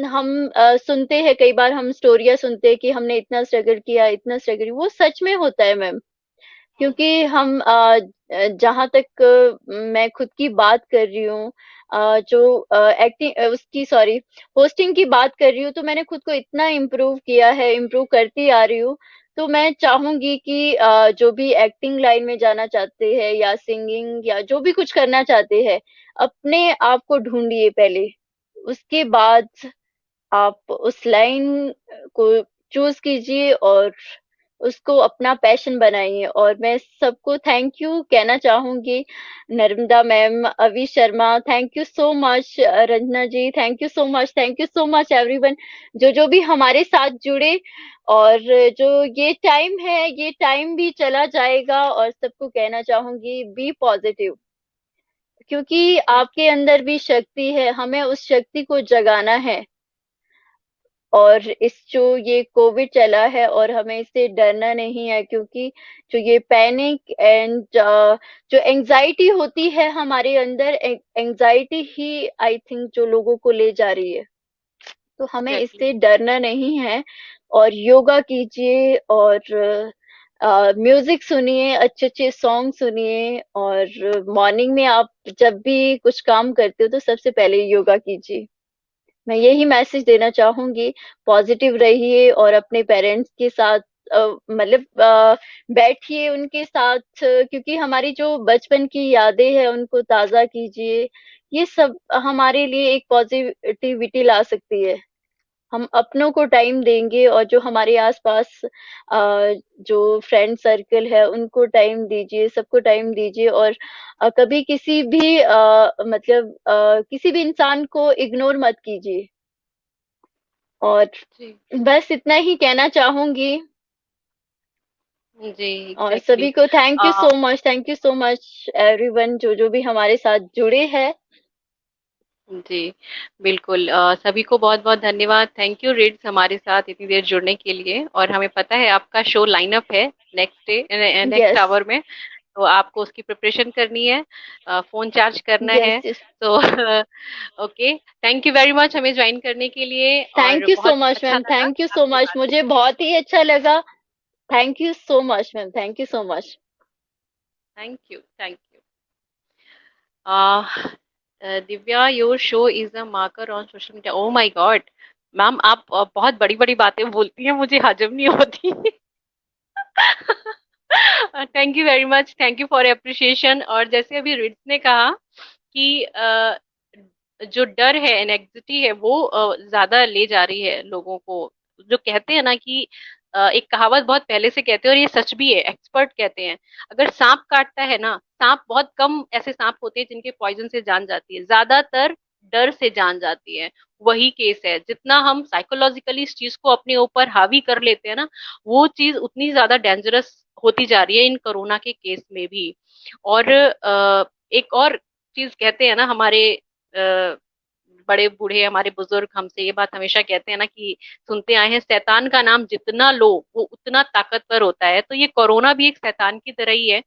हम सुनते हैं, कई बार हम स्टोरियां सुनते हैं कि हमने इतना स्ट्रगल किया, इतना स्ट्रगल, वो सच में होता है मैम। हम्म, क्योंकि हम जहाँ तक मैं खुद की बात कर रही हूँ, जो एक्टिंग उसकी सॉरी होस्टिंग की बात कर रही हूँ, तो मैंने खुद को इतना इम्प्रूव किया है, इम्प्रूव करती आ रही हूँ। तो मैं चाहूंगी कि जो भी एक्टिंग लाइन में जाना चाहते हैं या सिंगिंग या जो भी कुछ करना चाहते हैं, अपने आप को ढूंढिए पहले। उसके बाद आप उस लाइन को चूज कीजिए और उसको अपना पैशन बनाइए। और मैं सबको थैंक यू कहना चाहूंगी। Narmada ma'am, Abhi Sharma, thank you so much. Ranjana ji, thank you so much everyone, जो जो भी हमारे साथ जुड़े। और जो ये टाइम है, ये टाइम भी चला जाएगा, और सबको कहना चाहूंगी बी पॉजिटिव, क्योंकि आपके अंदर भी शक्ति है, हमें उस शक्ति को जगाना है। और इस जो ये कोविड चला है और हमें इससे डरना नहीं है, क्योंकि जो ये पैनिक एंड जो एंजाइटी होती है हमारे अंदर, एंजाइटी ही आई थिंक जो लोगों को ले जा रही है। तो हमें एग्जैक्टली। इससे डरना नहीं है। और योगा कीजिए और म्यूजिक सुनिए, अच्छे अच्छे सॉन्ग सुनिए। और मॉर्निंग में आप जब भी कुछ काम करते हो तो सबसे पहले योगा कीजिए। मैं यही मैसेज देना चाहूंगी। पॉजिटिव रहिए और अपने पेरेंट्स के साथ मतलब बैठिए उनके साथ, क्योंकि हमारी जो बचपन की यादें हैं उनको ताजा कीजिए। ये सब हमारे लिए एक पॉजिटिविटी ला सकती है। हम अपनों को टाइम देंगे और जो हमारे आसपास जो फ्रेंड सर्कल है उनको टाइम दीजिए, सबको टाइम दीजिए। और कभी किसी भी मतलब किसी भी इंसान को इग्नोर मत कीजिए। और जी। बस इतना ही कहना चाहूंगी। जी। और एग्जैक्टली। सभी को thank you so much everyone जो जो भी हमारे साथ जुड़े हैं। जी, बिल्कुल। सभी को बहुत-बहुत धन्यवाद। थैंक यू रिड्स हमारे साथ इतनी देर जुड़ने के लिए। और हमें पता है आपका शो लाइनअप है next day next yes, hour में, तो आपको उसकी प्रिपरेशन करनी है, फ़ोन चार्ज करना यस, है। यस। तो okay, thank you very much हमें जॉइन करने के लिए और थैंक यू सो बहुत मच अच्छा मैम, लगा थैंक यू सो आपसे मच, बात मुझे करके। बहुत ही अच्छा लगा। Thank you so much ma'am, thank you so much. Thank you, thank you. Uh, Divya, your show is a marker on social media. Oh my God ma'am, आप बहुत बड़ी बड़ी बातें बोलती हैं, मुझे हजम नहीं होती। Thank you very much, thank you for appreciation. और जैसे अभी रिट्स ने कहा कि जो डर है, एनेक्सिटी है, वो ज्यादा ले जा रही है लोगों को। जो कहते हैं ना कि एक कहावत बहुत पहले से कहते हैं और ये सच भी है, एक्सपर्ट कहते हैं, अगर सांप काटता है ना, सांप बहुत कम ऐसे सांप होते हैं जिनके पॉइजन से जान जाती है, ज्यादातर डर से जान जाती है। वही केस है, जितना हम साइकोलॉजिकली इस चीज को अपने ऊपर हावी कर लेते हैं ना, वो चीज उतनी ज्यादा डेंजरस होती जा रही है इन कोरोना के केस में भी। और एक और चीज कहते हैं ना, हमारे बड़े बूढ़े, हमारे बुजुर्ग हमसे ये बात हमेशा कहते हैं ना कि सुनते आए हैं, शैतान का नाम जितना लो वो उतना ताकतवर होता है। तो ये कोरोना भी एक शैतान की तरह ही है।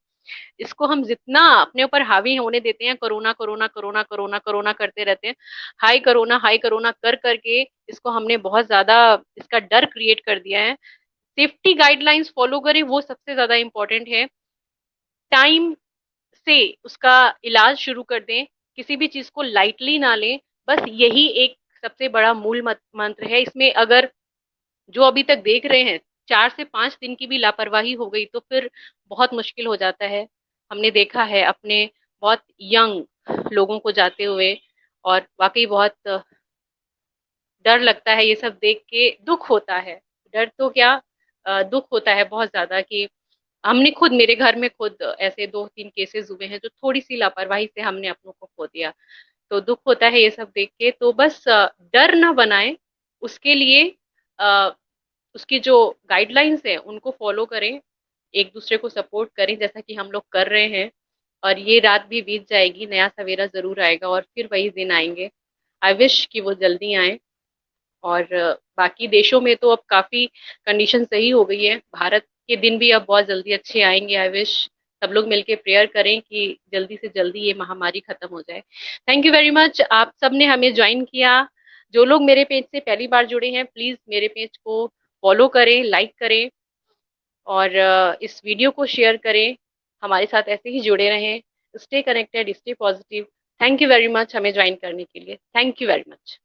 इसको हम जितना अपने ऊपर हावी होने देते हैं, corona corona corona corona corona करते रहते हैं, हाई कोरोना कर करके इसको हमने बहुत ज्यादा इसका डर क्रिएट कर दिया है। सेफ्टी गाइडलाइंस फॉलो करें, वो सबसे ज्यादा इंपॉर्टेंट है। टाइम से उसका इलाज शुरू कर दें, किसी भी चीज को लाइटली ना लें। बस यही एक सबसे बड़ा मूल मंत्र है इसमें। अगर जो अभी तक देख रहे हैं, 4 से 5 दिन की भी लापरवाही हो गई तो फिर बहुत मुश्किल हो जाता है। हमने देखा है अपने बहुत यंग लोगों को जाते हुए, और वाकई बहुत डर लगता है ये सब देख के, दुख होता है। डर तो क्या, दुख होता है बहुत ज्यादा कि हमने खुद, मेरे घर में खुद ऐसे 2-3 केसेस हुए हैं जो थोड़ी सी लापरवाही से हमने अपनों को खो दिया। तो दुख होता है ये सब देख के। तो बस डर ना बनाएं, उसके लिए अ, उसकी जो गाइडलाइंस है उनको फॉलो करें, एक दूसरे को सपोर्ट करें जैसा कि हम लोग कर रहे हैं। और ये रात भी बीत जाएगी, नया सवेरा जरूर आएगा और फिर वही दिन आएंगे। आई विश कि वो जल्दी आए। और बाकी देशों में तो अब काफी कंडीशन सही हो गई है, भारत के दिन भी अब बहुत जल्दी अच्छे आएंगे। आई विश सब लोग मिलके प्रेयर करें कि जल्दी से जल्दी ये महामारी खत्म हो जाए। थैंक यू वेरी मच, आप सबने हमें ज्वाइन किया। जो लोग मेरे पेज से पहली बार जुड़े हैं, प्लीज मेरे पेज को फॉलो करें, लाइक करें और इस वीडियो को शेयर करें। हमारे साथ ऐसे ही जुड़े रहें। Stay connected, stay positive. Thank you very much हमें ज्वाइन करने के लिए। Thank you very much.